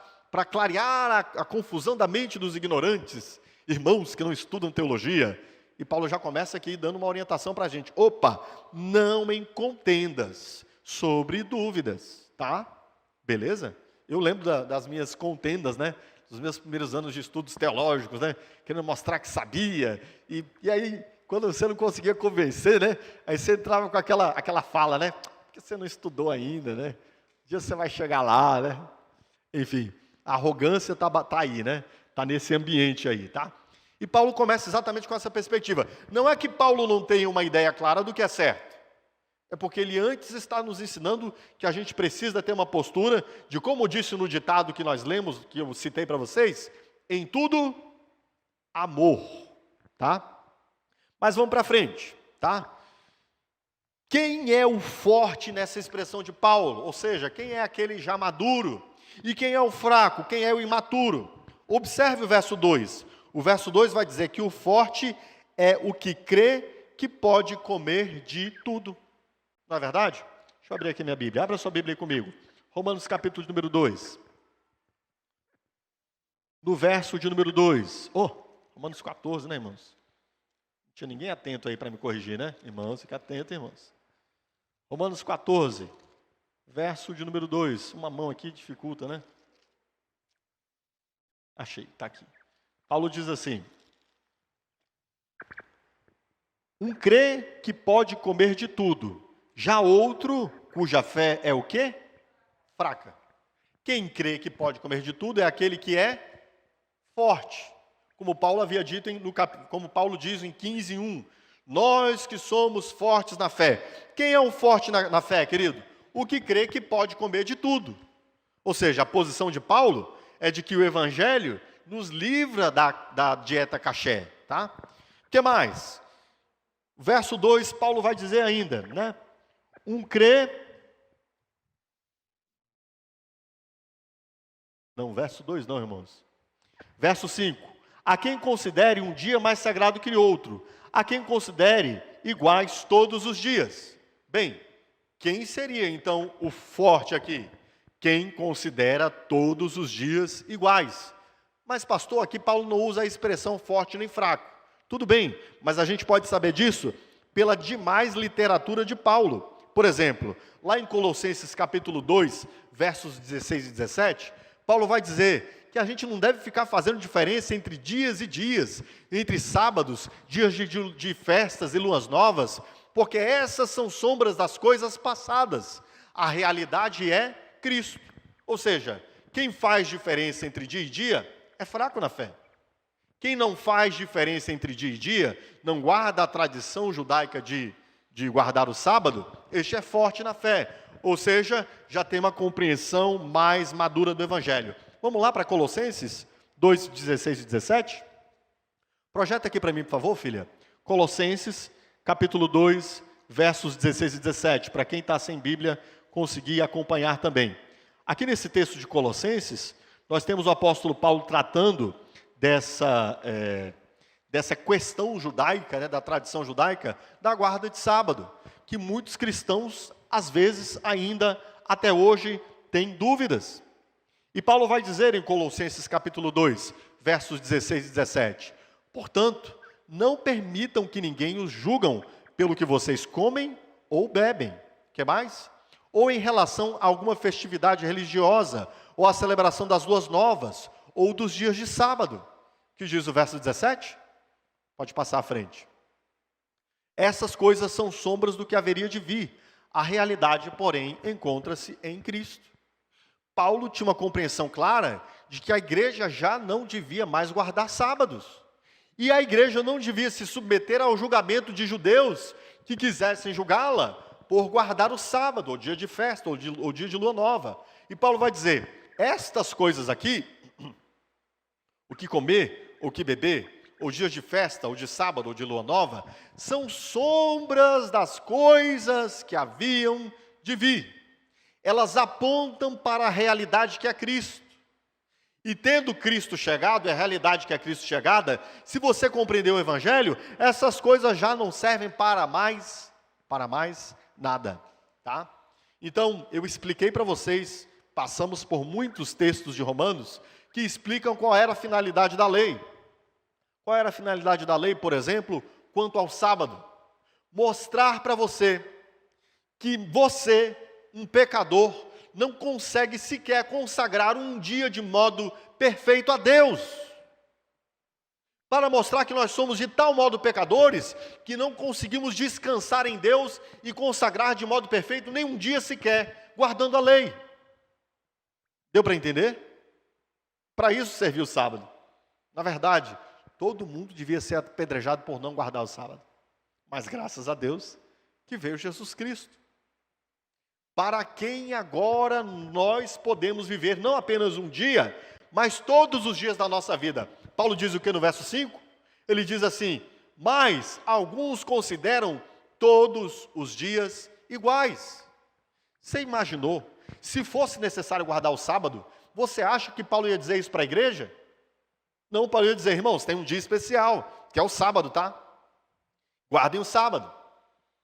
clarear a confusão da mente dos ignorantes, irmãos que não estudam teologia. E Paulo já começa aqui dando uma orientação para a gente. Opa, não em contendas sobre dúvidas, tá? Beleza? Eu lembro das minhas contendas, né? Dos meus primeiros anos de estudos teológicos, né? Querendo mostrar que sabia. E aí, quando você não conseguia convencer, né? Aí você entrava com aquela fala, né? Porque você não estudou ainda, né? Um dia você vai chegar lá, né? Enfim, a arrogância tá aí, né? Tá nesse ambiente aí, tá? E Paulo começa exatamente com essa perspectiva. Não é que Paulo não tenha uma ideia clara do que é certo. É porque ele antes está nos ensinando que a gente precisa ter uma postura de, como disse no ditado que nós lemos, que eu citei para vocês, em tudo, amor, tá? Mas vamos para frente, tá? Quem é o forte nessa expressão de Paulo? Ou seja, quem é aquele já maduro? E quem é o fraco? Quem é o imaturo? Observe o verso 2. O verso 2 vai dizer que o forte é o que crê que pode comer de tudo. Não é verdade? Deixa eu abrir aqui minha Bíblia. Abra sua Bíblia aí comigo. Romanos capítulo de número 2. No verso de número 2. Romanos 14, né, irmãos? Não tinha ninguém atento aí para me corrigir, né? Irmãos, fica atento, irmãos. Romanos 14, verso de número 2. Uma mão aqui dificulta, né? Achei, está aqui. Paulo diz assim: um crê que pode comer de tudo, já outro, cuja fé é o quê? Fraca. Quem crê que pode comer de tudo é aquele que é forte. Como Paulo havia dito, como Paulo diz em 15:1. Nós que somos fortes na fé. Quem é um forte na fé, querido? O que crê que pode comer de tudo. Ou seja, a posição de Paulo é de que o Evangelho nos livra da dieta caché. Tá? O que mais? Verso 2, Paulo vai dizer ainda, né? Um crê... Não, verso 2 não, irmãos. Verso 5. A quem considere um dia mais sagrado que outro, a quem considere iguais todos os dias. Bem, quem seria então o forte aqui? Quem considera todos os dias iguais. Mas pastor, aqui Paulo não usa a expressão forte nem fraco. Tudo bem, mas a gente pode saber disso pela demais literatura de Paulo. Por exemplo, lá em Colossenses capítulo 2, versos 16 e 17, Paulo vai dizer que a gente não deve ficar fazendo diferença entre dias e dias, entre sábados, dias de festas e luas novas, porque essas são sombras das coisas passadas. A realidade é Cristo. Ou seja, quem faz diferença entre dia e dia é fraco na fé. Quem não faz diferença entre dia e dia, não guarda a tradição judaica de guardar o sábado, este é forte na fé. Ou seja, já tem uma compreensão mais madura do Evangelho. Vamos lá para Colossenses 2, 16 e 17? Projeta aqui para mim, por favor, filha. Colossenses, capítulo 2, versos 16 e 17. Para quem está sem Bíblia, conseguir acompanhar também. Aqui nesse texto de Colossenses, nós temos o apóstolo Paulo tratando dessa questão judaica, né, da tradição judaica, da guarda de sábado, que muitos cristãos, às vezes, ainda até hoje, têm dúvidas. E Paulo vai dizer em Colossenses capítulo 2, versos 16 e 17, portanto, não permitam que ninguém os julgam pelo que vocês comem ou bebem. Que mais? Ou em relação a alguma festividade religiosa, ou a celebração das luas novas, ou dos dias de sábado. Que diz o verso 17? Pode passar à frente. Essas coisas são sombras do que haveria de vir. A realidade, porém, encontra-se em Cristo. Paulo tinha uma compreensão clara de que a igreja já não devia mais guardar sábados. E a igreja não devia se submeter ao julgamento de judeus que quisessem julgá-la por guardar o sábado, ou dia de festa, ou dia de lua nova. E Paulo vai dizer, estas coisas aqui, o que comer, o que beber, ou dias de festa, ou de sábado, ou de lua nova, são sombras das coisas que haviam de vir. Elas apontam para a realidade que é Cristo. E tendo Cristo chegado, é a realidade que é Cristo chegada, se você compreendeu o Evangelho, essas coisas já não servem para mais nada, tá? Então, eu expliquei para vocês, passamos por muitos textos de Romanos, que explicam qual era a finalidade da lei. Qual era a finalidade da lei, por exemplo, quanto ao sábado? Mostrar para você que você, um pecador, não consegue sequer consagrar um dia de modo perfeito a Deus. Para mostrar que nós somos de tal modo pecadores, que não conseguimos descansar em Deus e consagrar de modo perfeito nem um dia sequer, guardando a lei. Deu para entender? Para isso serviu o sábado. Na verdade, todo mundo devia ser apedrejado por não guardar o sábado. Mas graças a Deus que veio Jesus Cristo. Para quem agora nós podemos viver não apenas um dia, mas todos os dias da nossa vida. Paulo diz o que no verso 5? Ele diz assim: mas alguns consideram todos os dias iguais. Você imaginou, se fosse necessário guardar o sábado, você acha que Paulo ia dizer isso para a igreja? Não, Paulo ia dizer: irmãos, tem um dia especial, que é o sábado, tá? Guardem o sábado.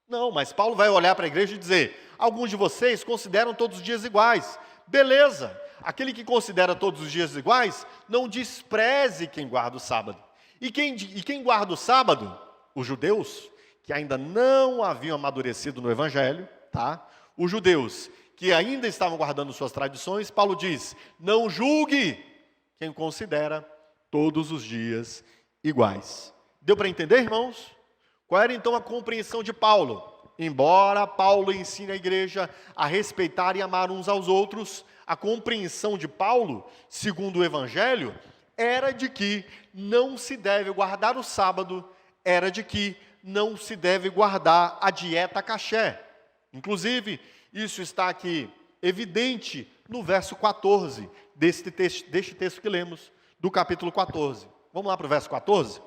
Não, mas Paulo vai olhar para a igreja e dizer: alguns de vocês consideram todos os dias iguais. Beleza, aquele que considera todos os dias iguais, não despreze quem guarda o sábado. E quem guarda o sábado? Os judeus, que ainda não haviam amadurecido no evangelho, tá? Os judeus, que ainda estavam guardando suas tradições, Paulo diz: não julgue quem considera todos os dias iguais. Deu para entender, irmãos? Qual era então a compreensão de Paulo? Embora Paulo ensine a igreja a respeitar e amar uns aos outros, a compreensão de Paulo, segundo o Evangelho, era de que não se deve guardar o sábado, era de que não se deve guardar a dieta caché. Inclusive, isso está aqui evidente no verso 14 deste texto que lemos, do capítulo 14. Vamos lá para o verso 14?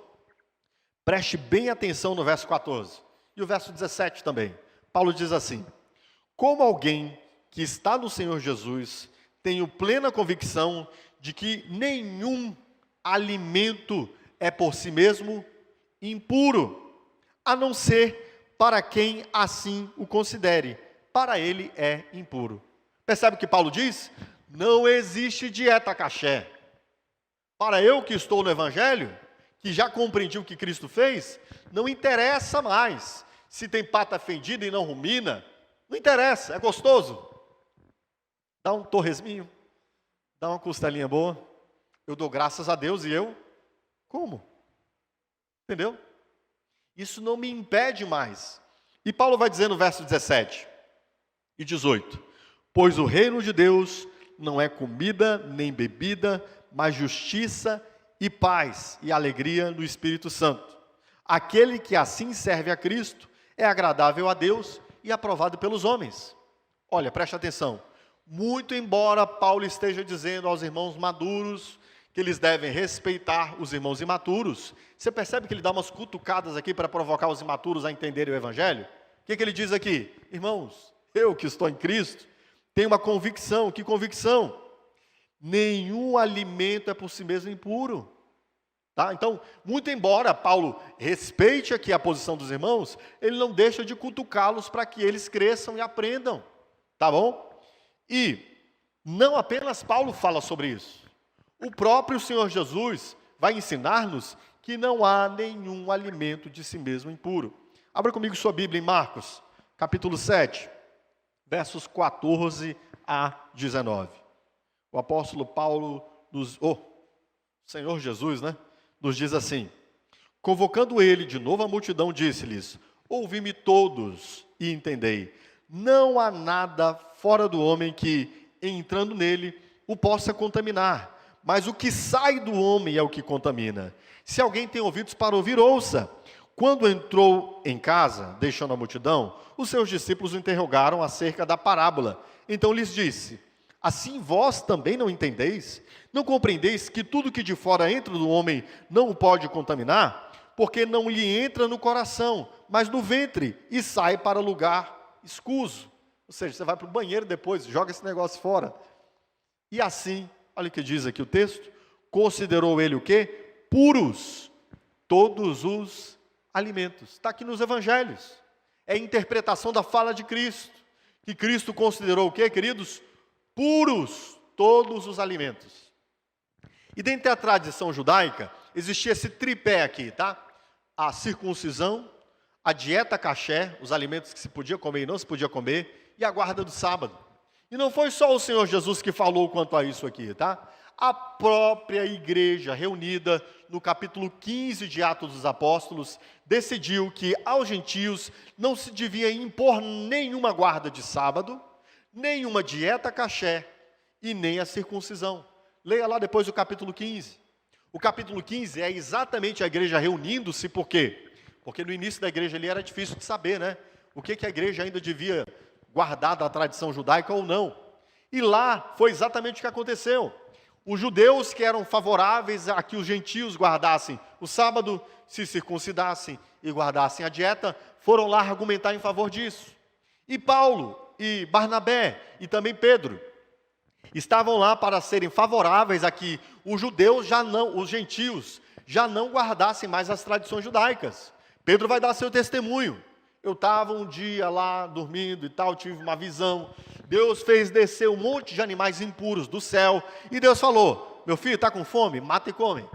Preste bem atenção no verso 14. E o verso 17 também. Paulo diz assim: como alguém que está no Senhor Jesus, tenho plena convicção de que nenhum alimento é por si mesmo impuro, a não ser para quem assim o considere. Para ele é impuro. Percebe o que Paulo diz? Não existe dieta caché. Para eu que estou no Evangelho, que já compreendi o que Cristo fez, não interessa mais se tem pata fendida e não rumina, não interessa, é gostoso. Dá um torresminho, dá uma costelinha boa, eu dou graças a Deus e eu como. Entendeu? Isso não me impede mais. E Paulo vai dizer no verso 17 e 18: pois o reino de Deus não é comida nem bebida, mas justiça e paz e alegria no Espírito Santo. Aquele que assim serve a Cristo é agradável a Deus e aprovado pelos homens. Olha, preste atenção. Muito embora Paulo esteja dizendo aos irmãos maduros que eles devem respeitar os irmãos imaturos, você percebe que ele dá umas cutucadas aqui para provocar os imaturos a entenderem o Evangelho? O que ele diz aqui? Irmãos, eu que estou em Cristo, tenho uma convicção. Que convicção? Nenhum alimento é por si mesmo impuro. Tá? Então, muito embora Paulo respeite aqui a posição dos irmãos, ele não deixa de cutucá-los para que eles cresçam e aprendam. Tá bom? E não apenas Paulo fala sobre isso. O próprio Senhor Jesus vai ensinar-nos que não há nenhum alimento de si mesmo impuro. Abra comigo sua Bíblia em Marcos, capítulo 7, versos 14 a 19. O apóstolo Paulo, Senhor Jesus, nos diz assim: convocando ele de novo a multidão, disse-lhes: ouvi-me todos e entendei. Não há nada fora do homem que, entrando nele, o possa contaminar, mas o que sai do homem é o que contamina. Se alguém tem ouvidos para ouvir, ouça. Quando entrou em casa, deixando a multidão, os seus discípulos o interrogaram acerca da parábola. Então lhes disse: assim vós também não entendeis? Não compreendeis que tudo que de fora entra do homem não o pode contaminar? Porque não lhe entra no coração, mas no ventre, e sai para lugar escuso. Ou seja, você vai para o banheiro depois, joga esse negócio fora. E assim, olha o que diz aqui o texto: considerou ele o quê? Puros todos os alimentos. Está aqui nos evangelhos. É a interpretação da fala de Cristo. Que Cristo considerou o quê, queridos? Puros todos os alimentos. E dentro da tradição judaica, existia esse tripé aqui, tá? A circuncisão, a dieta caché, os alimentos que se podia comer e não se podia comer, e a guarda do sábado. E não foi só o Senhor Jesus que falou quanto a isso aqui, tá? A própria igreja reunida no capítulo 15 de Atos dos Apóstolos decidiu que aos gentios não se devia impor nenhuma guarda de sábado, nenhuma dieta caché e nem a circuncisão. Leia lá depois o capítulo 15. O capítulo 15 é exatamente a igreja reunindo-se, por quê? Porque no início da igreja ali era difícil de saber, né? O que a igreja ainda devia guardar da tradição judaica ou não. E lá foi exatamente o que aconteceu. Os judeus que eram favoráveis a que os gentios guardassem o sábado, se circuncidassem e guardassem a dieta, foram lá argumentar em favor disso. E Paulo, e Barnabé, e também Pedro, estavam lá para serem favoráveis a que os gentios já não guardassem mais as tradições judaicas. Pedro vai dar seu testemunho. Eu estava um dia lá dormindo e tal, tive uma visão. Deus fez descer um monte de animais impuros do céu. E Deus falou, meu filho, está com fome? Mata e come.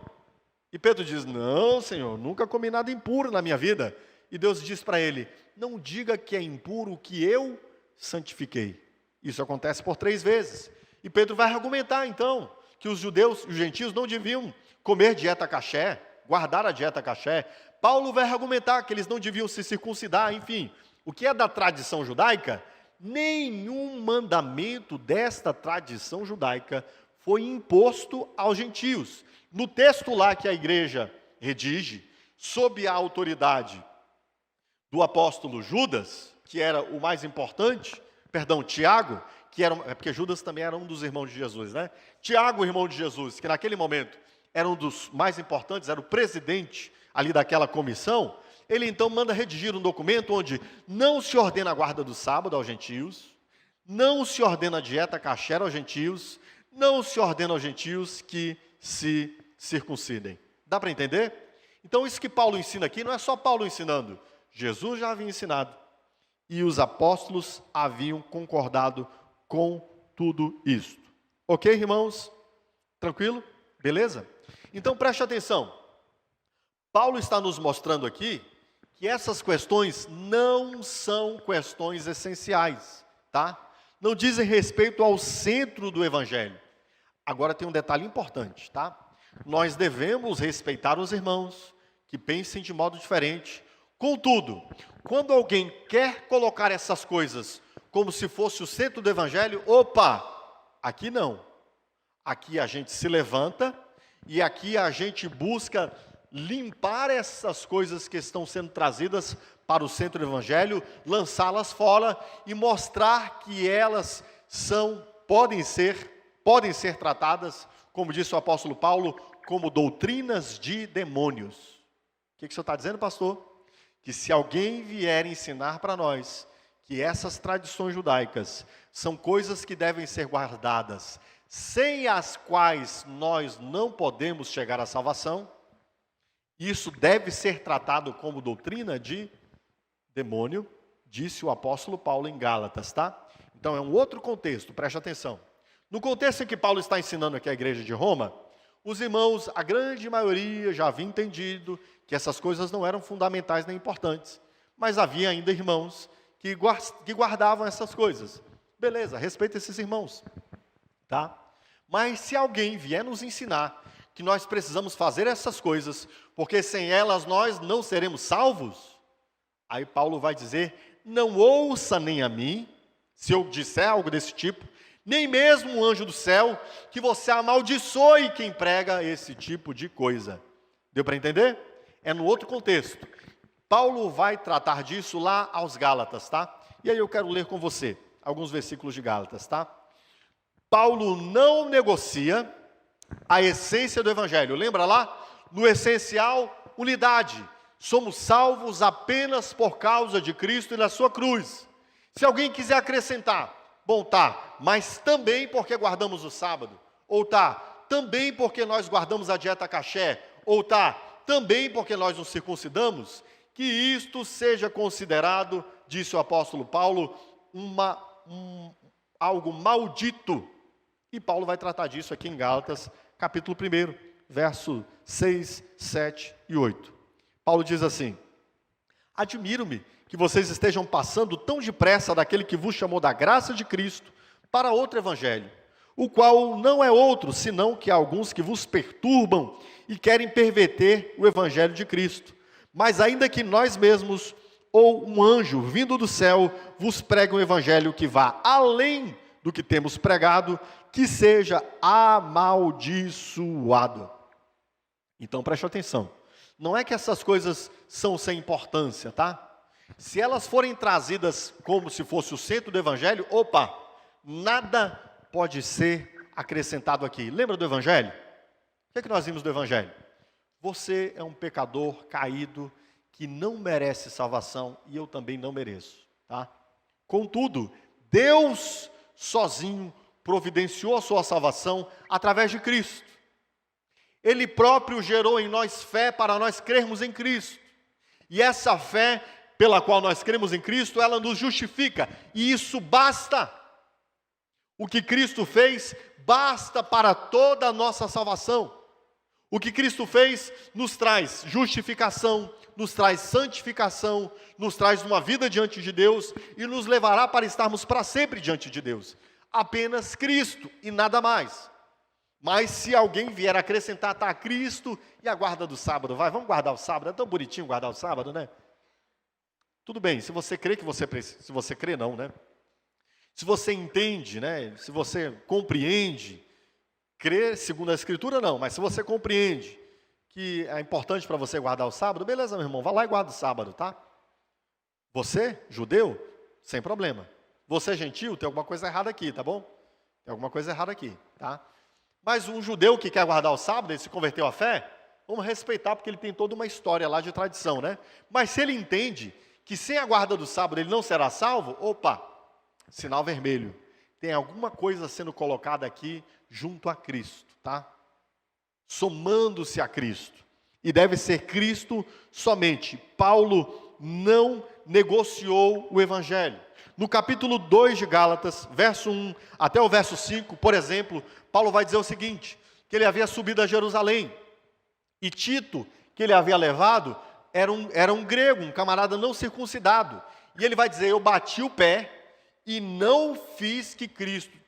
E Pedro diz, não, Senhor, nunca comi nada impuro na minha vida. E Deus diz para ele, não diga que é impuro o que eu santifiquei. Isso acontece por 3 vezes. E Pedro vai argumentar então, que os gentios não deviam comer dieta caché, guardar a dieta caché. Paulo vai argumentar que eles não deviam se circuncidar, enfim. O que é da tradição judaica, nenhum mandamento desta tradição judaica foi imposto aos gentios. No texto lá que a igreja redige, sob a autoridade do apóstolo Judas, que era o mais importante, Tiago, porque Judas também era um dos irmãos de Jesus, né? Tiago, irmão de Jesus, que naquele momento era um dos mais importantes, era o presidente ali daquela comissão, ele então manda redigir um documento onde não se ordena a guarda do sábado aos gentios, não se ordena a dieta kasher aos gentios, não se ordena aos gentios que se circuncidem. Dá para entender? Então isso que Paulo ensina aqui não é só Paulo ensinando, Jesus já havia ensinado e os apóstolos haviam concordado com tudo isso. Ok, irmãos? Tranquilo? Beleza? Então preste atenção. Paulo está nos mostrando aqui que essas questões não são questões essenciais, tá? Não dizem respeito ao centro do evangelho. Agora tem um detalhe importante, tá? Nós devemos respeitar os irmãos que pensem de modo diferente. Contudo, quando alguém quer colocar essas coisas como se fosse o centro do evangelho, opa, aqui não. Aqui a gente se levanta e aqui a gente busca limpar essas coisas que estão sendo trazidas para o centro do evangelho, lançá-las fora e mostrar que elas podem ser tratadas, como disse o apóstolo Paulo, como doutrinas de demônios. O que o senhor está dizendo, pastor? Que se alguém vier ensinar para nós que essas tradições judaicas são coisas que devem ser guardadas, sem as quais nós não podemos chegar à salvação, isso deve ser tratado como doutrina de demônio, disse o apóstolo Paulo em Gálatas, tá? Então é um outro contexto, preste atenção. No contexto em que Paulo está ensinando aqui a igreja de Roma, os irmãos, a grande maioria já havia entendido que essas coisas não eram fundamentais nem importantes, mas havia ainda irmãos que guardavam essas coisas. Beleza, respeita esses irmãos, tá? Mas se alguém vier nos ensinar que nós precisamos fazer essas coisas, porque sem elas nós não seremos salvos, aí Paulo vai dizer, não ouça nem a mim, se eu disser algo desse tipo, nem mesmo um anjo do céu, que você amaldiçoe quem prega esse tipo de coisa. Deu para entender? É no outro contexto. Paulo vai tratar disso lá aos Gálatas, tá? E aí eu quero ler com você alguns versículos de Gálatas, tá? Paulo não negocia a essência do evangelho. Lembra lá? No essencial, unidade. Somos salvos apenas por causa de Cristo e da sua cruz. Se alguém quiser acrescentar, bom, tá, mas também porque guardamos o sábado, ou tá, também porque nós guardamos a dieta kasher, ou tá, também porque nós nos circuncidamos, que isto seja considerado, disse o apóstolo Paulo, algo maldito. E Paulo vai tratar disso aqui em Gálatas, capítulo 1, verso 6, 7 e 8. Paulo diz assim, admiro-me que vocês estejam passando tão depressa daquele que vos chamou da graça de Cristo para outro evangelho, o qual não é outro, senão que há alguns que vos perturbam e querem perverter o evangelho de Cristo. Mas ainda que nós mesmos, ou um anjo vindo do céu, vos pregue um evangelho que vá além do que temos pregado, que seja amaldiçoado. Então preste atenção, não é que essas coisas são sem importância, tá? Se elas forem trazidas como se fosse o centro do evangelho, opa, nada pode ser acrescentado aqui. Lembra do evangelho? O que nós vimos do evangelho? Você é um pecador caído que não merece salvação e eu também não mereço, tá? Contudo, Deus sozinho providenciou a sua salvação através de Cristo. Ele próprio gerou em nós fé para nós crermos em Cristo. E essa fé pela qual nós cremos em Cristo, ela nos justifica. E isso basta. O que Cristo fez basta para toda a nossa salvação. O que Cristo fez nos traz justificação, nos traz santificação, nos traz uma vida diante de Deus e nos levará para estarmos para sempre diante de Deus. Apenas Cristo e nada mais. Mas se alguém vier acrescentar, tá, Cristo e a guarda do sábado, vamos guardar o sábado, é tão bonitinho guardar o sábado, né? Tudo bem, se você crê que você precisa, se você crê não, né? Se você entende, né? Se você compreende, crer segundo a Escritura não, mas se você compreende que é importante para você guardar o sábado, beleza, meu irmão, vá lá e guarda o sábado, tá? Você, judeu, sem problema. Você, gentil, tem alguma coisa errada aqui, tá bom? Tem alguma coisa errada aqui, tá? Mas um judeu que quer guardar o sábado, ele se converteu à fé, vamos respeitar porque ele tem toda uma história lá de tradição, né? Mas se ele entende que sem a guarda do sábado ele não será salvo, opa, sinal vermelho. Tem alguma coisa sendo colocada aqui junto a Cristo, tá? Somando-se a Cristo. E deve ser Cristo somente. Paulo não negociou o evangelho. No capítulo 2 de Gálatas, verso 1 até o verso 5, por exemplo, Paulo vai dizer o seguinte, que ele havia subido a Jerusalém. E Tito, que ele havia levado, era um grego, um camarada não circuncidado. E ele vai dizer, eu bati o pé e não fiz que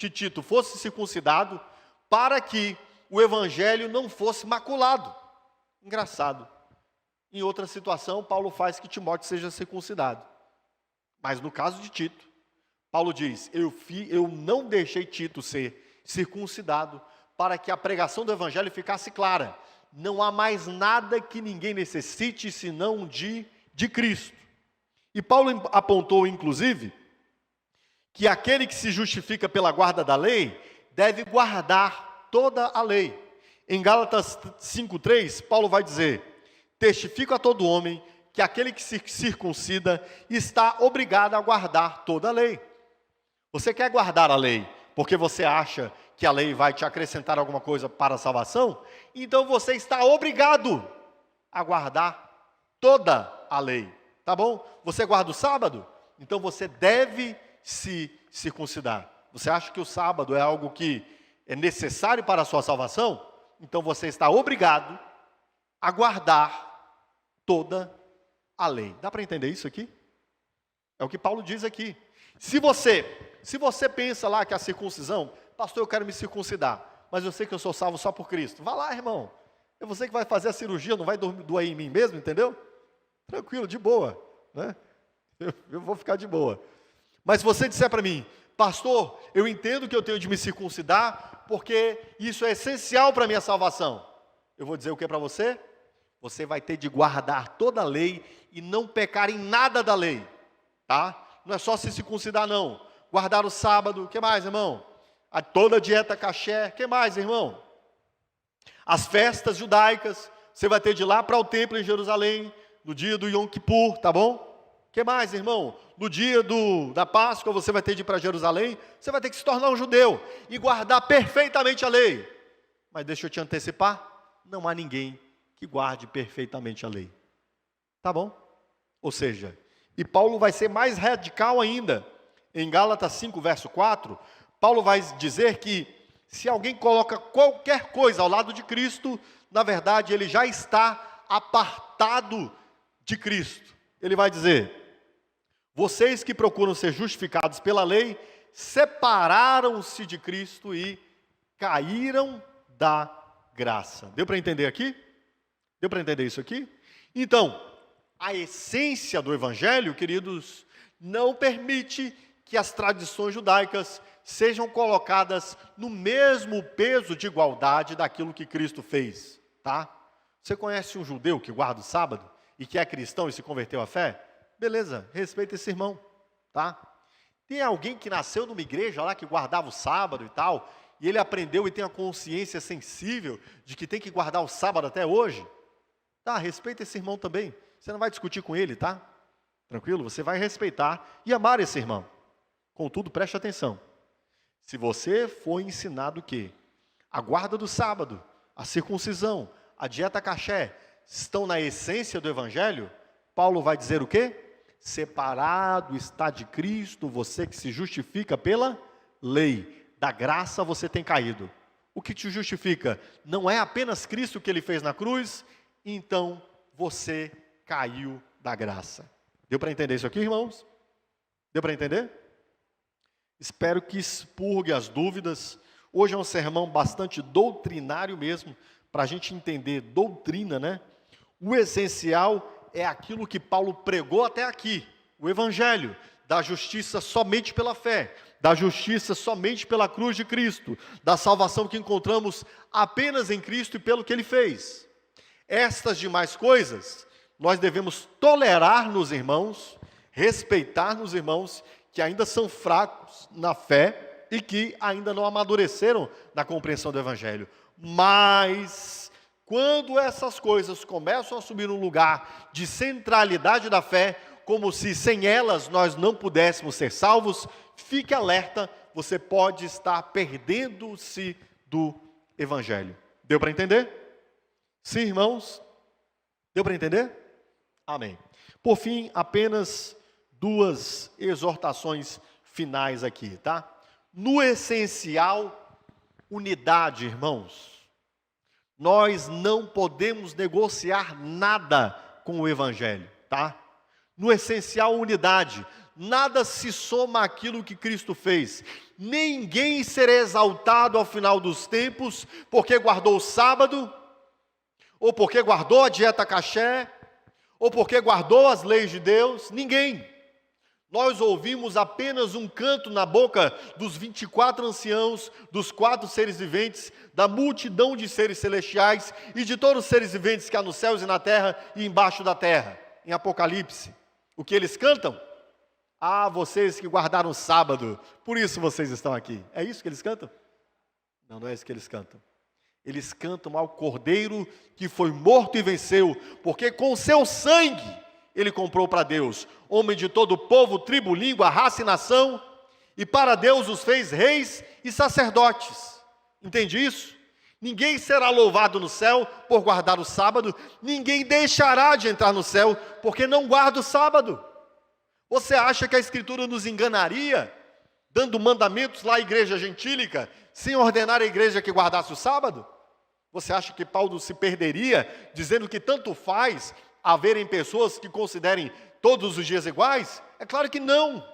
Tito fosse circuncidado para que o evangelho não fosse maculado. Engraçado. Em outra situação, Paulo faz que Timóteo seja circuncidado. Mas no caso de Tito, Paulo diz, eu não deixei Tito ser circuncidado para que a pregação do evangelho ficasse clara. Não há mais nada que ninguém necessite senão de Cristo. E Paulo apontou, inclusive, que aquele que se justifica pela guarda da lei, deve guardar toda a lei. Em Gálatas 5,3, Paulo vai dizer, testifico a todo homem que aquele que se circuncida está obrigado a guardar toda a lei. Você quer guardar a lei porque você acha que a lei vai te acrescentar alguma coisa para a salvação? Então você está obrigado a guardar toda a lei, tá bom? Você guarda o sábado? Então você deve se circuncidar. Você acha que o sábado é algo que é necessário para a sua salvação? Então você está obrigado a guardar toda a lei. Dá para entender isso aqui? É o que Paulo diz aqui. Se você pensa lá que a circuncisão, pastor, eu quero me circuncidar, mas eu sei que eu sou salvo só por Cristo. Vá lá, irmão. É você que vai fazer a cirurgia, não vai doer em mim mesmo, entendeu? Tranquilo, de boa, né? Eu vou ficar de boa. Mas se você disser para mim, pastor, eu entendo que eu tenho de me circuncidar, porque isso é essencial para a minha salvação. Eu vou dizer o que para você? Você vai ter de guardar toda a lei e não pecar em nada da lei, tá? Não é só se circuncidar, não. Guardar o sábado, o que mais, irmão? Toda a dieta caché, o que mais, irmão? As festas judaicas, você vai ter de ir lá para o templo em Jerusalém, no dia do Yom Kippur, tá bom? O que mais, irmão? No dia da Páscoa, você vai ter de ir para Jerusalém, você vai ter que se tornar um judeu e guardar perfeitamente a lei. Mas deixa eu te antecipar, não há ninguém que guarde perfeitamente a lei. Tá bom? Ou seja, e Paulo vai ser mais radical ainda. Em Gálatas 5, verso 4, Paulo vai dizer que se alguém coloca qualquer coisa ao lado de Cristo, na verdade ele já está apartado de Cristo. Ele vai dizer, vocês que procuram ser justificados pela lei, separaram-se de Cristo e caíram da graça. Deu para entender aqui? Deu para entender isso aqui? Então, a essência do Evangelho, queridos, não permite que as tradições judaicas sejam colocadas no mesmo peso de igualdade daquilo que Cristo fez, tá? Você conhece um judeu que guarda o sábado e que é cristão e se converteu à fé? Beleza, respeita esse irmão, tá? Tem alguém que nasceu numa igreja lá que guardava o sábado e tal, e ele aprendeu e tem a consciência sensível de que tem que guardar o sábado até hoje? Tá, respeita esse irmão também. Você não vai discutir com ele, tá? Tranquilo? Você vai respeitar e amar esse irmão. Contudo, preste atenção. Se você for ensinado que a guarda do sábado, a circuncisão, a dieta caché estão na essência do Evangelho, Paulo vai dizer o quê? Separado está de Cristo, você que se justifica pela lei. Da graça você tem caído. O que te justifica? Não é apenas Cristo que ele fez na cruz, então você caiu da graça. Deu para entender isso aqui, irmãos? Deu para entender? Espero que expurgue as dúvidas. Hoje é um sermão bastante doutrinário mesmo, para a gente entender doutrina, né? O essencial é aquilo que Paulo pregou até aqui, o Evangelho, da justiça somente pela fé, da justiça somente pela cruz de Cristo, da salvação que encontramos apenas em Cristo e pelo que Ele fez. Estas demais coisas, nós devemos tolerar nos irmãos, respeitar nos irmãos, que ainda são fracos na fé e que ainda não amadureceram na compreensão do Evangelho. Mas, quando essas coisas começam a assumir um lugar de centralidade da fé, como se sem elas nós não pudéssemos ser salvos, fique alerta, você pode estar perdendo-se do Evangelho. Deu para entender? Sim, irmãos? Deu para entender? Amém. Por fim, apenas duas exortações finais aqui, tá? No essencial, unidade, irmãos. Nós não podemos negociar nada com o Evangelho, tá? No essencial, unidade. Nada se soma àquilo que Cristo fez. Ninguém será exaltado ao final dos tempos porque guardou o sábado, ou porque guardou a dieta caché, ou porque guardou as leis de Deus. Ninguém. Nós ouvimos apenas um canto na boca dos 24 anciãos, dos 4 seres viventes, da multidão de seres celestiais e de todos os seres viventes que há nos céus e na terra e embaixo da terra, em Apocalipse. O que eles cantam? Ah, vocês que guardaram o sábado, por isso vocês estão aqui. É isso que eles cantam? Não, não é isso que eles cantam. Eles cantam ao Cordeiro que foi morto e venceu, porque com seu sangue ele comprou para Deus, homem de todo o povo, tribo, língua, raça e nação, e para Deus os fez reis e sacerdotes. Entende isso? Ninguém será louvado no céu por guardar o sábado, ninguém deixará de entrar no céu porque não guarda o sábado. Você acha que a Escritura nos enganaria, dando mandamentos lá à igreja gentílica, sem ordenar a igreja que guardasse o sábado? Você acha que Paulo se perderia, dizendo que tanto faz haverem pessoas que considerem todos os dias iguais? É claro que não.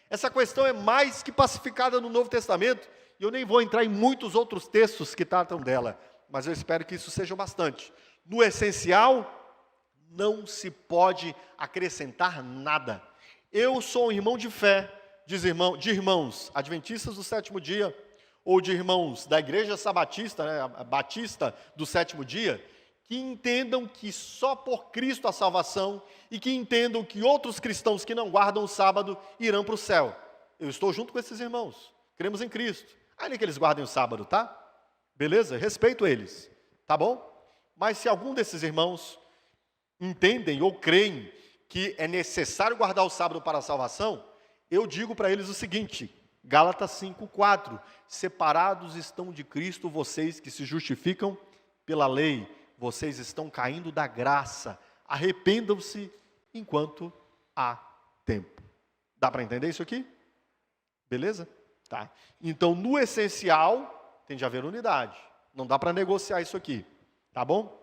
Essa questão é mais que pacificada no Novo Testamento, e eu nem vou entrar em muitos outros textos que tratam dela, mas eu espero que isso seja bastante. No essencial, não se pode acrescentar nada. Eu sou um irmão de fé, de irmãos adventistas do sétimo dia, ou de irmãos da igreja sabatista, né, batista do sétimo dia, que entendam que só por Cristo a salvação e que entendam que outros cristãos que não guardam o sábado irão para o céu. Eu estou junto com esses irmãos, cremos em Cristo. Ainda que eles guardem o sábado, tá? Beleza? Respeito eles, tá bom? Mas se algum desses irmãos entendem ou creem que é necessário guardar o sábado para a salvação, eu digo para eles o seguinte, Gálatas 5:4, separados estão de Cristo vocês que se justificam pela lei, vocês estão caindo da graça, arrependam-se enquanto há tempo. Dá para entender isso aqui? Beleza? Tá. Então, no essencial, tem de haver unidade. Não dá para negociar isso aqui. Tá bom?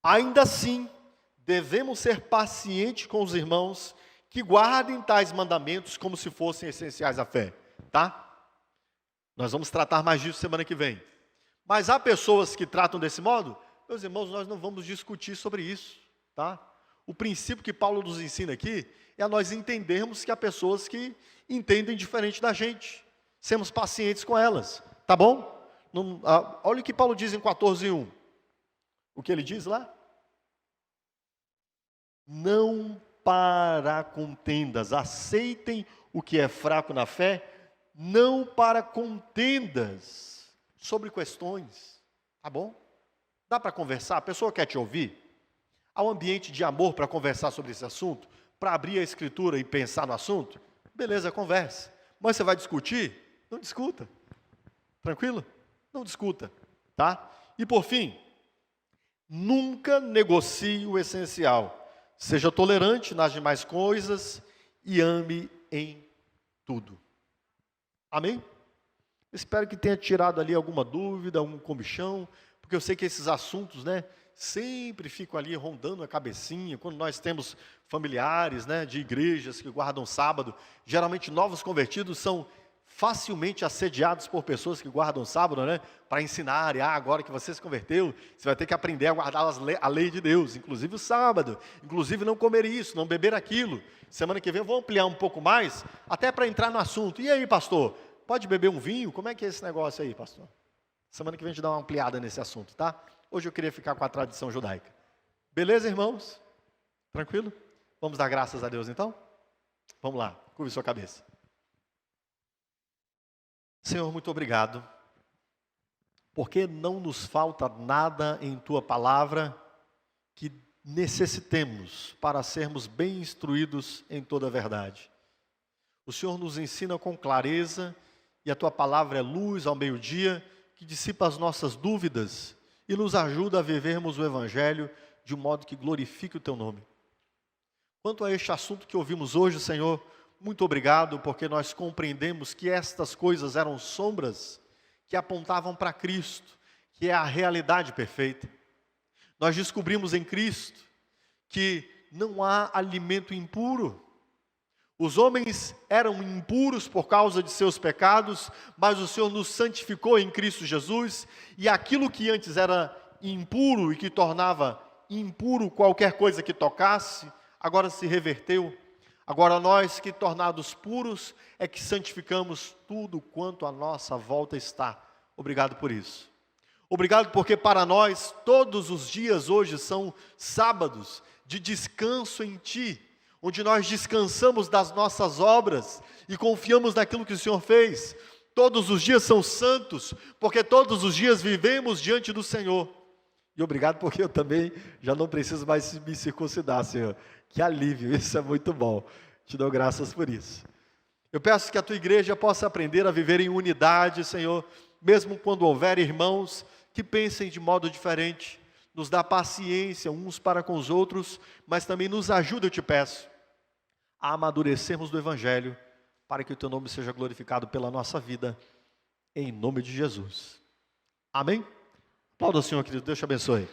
Ainda assim, devemos ser pacientes com os irmãos que guardem tais mandamentos como se fossem essenciais à fé. tá? Nós vamos tratar mais disso semana que vem. Mas há pessoas que tratam desse modo? Meus irmãos, nós não vamos discutir sobre isso, tá? O princípio que Paulo nos ensina aqui é a nós entendermos que há pessoas que entendem diferente da gente. Sermos pacientes com elas, tá bom? Olha o que Paulo diz em 14:1. O que ele diz lá? Não para contendas, aceitem o que é fraco na fé, não para contendas sobre questões, tá bom? Dá para conversar? A pessoa quer te ouvir? Há um ambiente de amor para conversar sobre esse assunto? Para abrir a escritura e pensar no assunto? Beleza, converse. Mas você vai discutir? Não discuta. Tranquilo? Não discuta, tá? E por fim, nunca negocie o essencial. Seja tolerante nas demais coisas e ame em tudo. Amém? Espero que tenha tirado ali alguma dúvida, algum comichão, porque eu sei que esses assuntos, né, sempre ficam ali rondando a cabecinha. Quando nós temos familiares, né, de igrejas que guardam sábado, geralmente novos convertidos são facilmente assediados por pessoas que guardam sábado, né, para ensinar, agora que você se converteu, você vai ter que aprender a guardar a lei de Deus, inclusive o sábado, inclusive não comer isso, não beber aquilo. Semana que vem eu vou ampliar um pouco mais, até para entrar no assunto. E aí, pastor, pode beber um vinho? Como é que é esse negócio aí, pastor? Semana que vem a gente dá uma ampliada nesse assunto, tá? Hoje eu queria ficar com a tradição judaica. Beleza, irmãos? Tranquilo? Vamos dar graças a Deus, então? Vamos lá, curve sua cabeça. Senhor, muito obrigado, porque não nos falta nada em Tua palavra que necessitemos para sermos bem instruídos em toda a verdade. O Senhor nos ensina com clareza e a Tua palavra é luz ao meio-dia que dissipa as nossas dúvidas e nos ajuda a vivermos o Evangelho de um modo que glorifique o Teu nome. Quanto a este assunto que ouvimos hoje, Senhor, muito obrigado, porque nós compreendemos que estas coisas eram sombras que apontavam para Cristo, que é a realidade perfeita. Nós descobrimos em Cristo que não há alimento impuro. Os homens eram impuros por causa de seus pecados, mas o Senhor nos santificou em Cristo Jesus, e aquilo que antes era impuro e que tornava impuro qualquer coisa que tocasse, agora se reverteu. Agora nós que tornados puros é que santificamos tudo quanto à nossa volta está. Obrigado por isso. Obrigado porque para nós todos os dias hoje são sábados de descanso em Ti, onde nós descansamos das nossas obras e confiamos naquilo que o Senhor fez. Todos os dias são santos, porque todos os dias vivemos diante do Senhor. E obrigado porque eu também já não preciso mais me circuncidar, Senhor. Que alívio, isso é muito bom. Te dou graças por isso. Eu peço que a Tua igreja possa aprender a viver em unidade, Senhor, mesmo quando houver irmãos que pensem de modo diferente. Nos dá paciência uns para com os outros, mas também nos ajuda, eu te peço, a amadurecermos do Evangelho, para que o Teu nome seja glorificado pela nossa vida, em nome de Jesus. Amém? Aplauda o Senhor, querido. Deus te abençoe.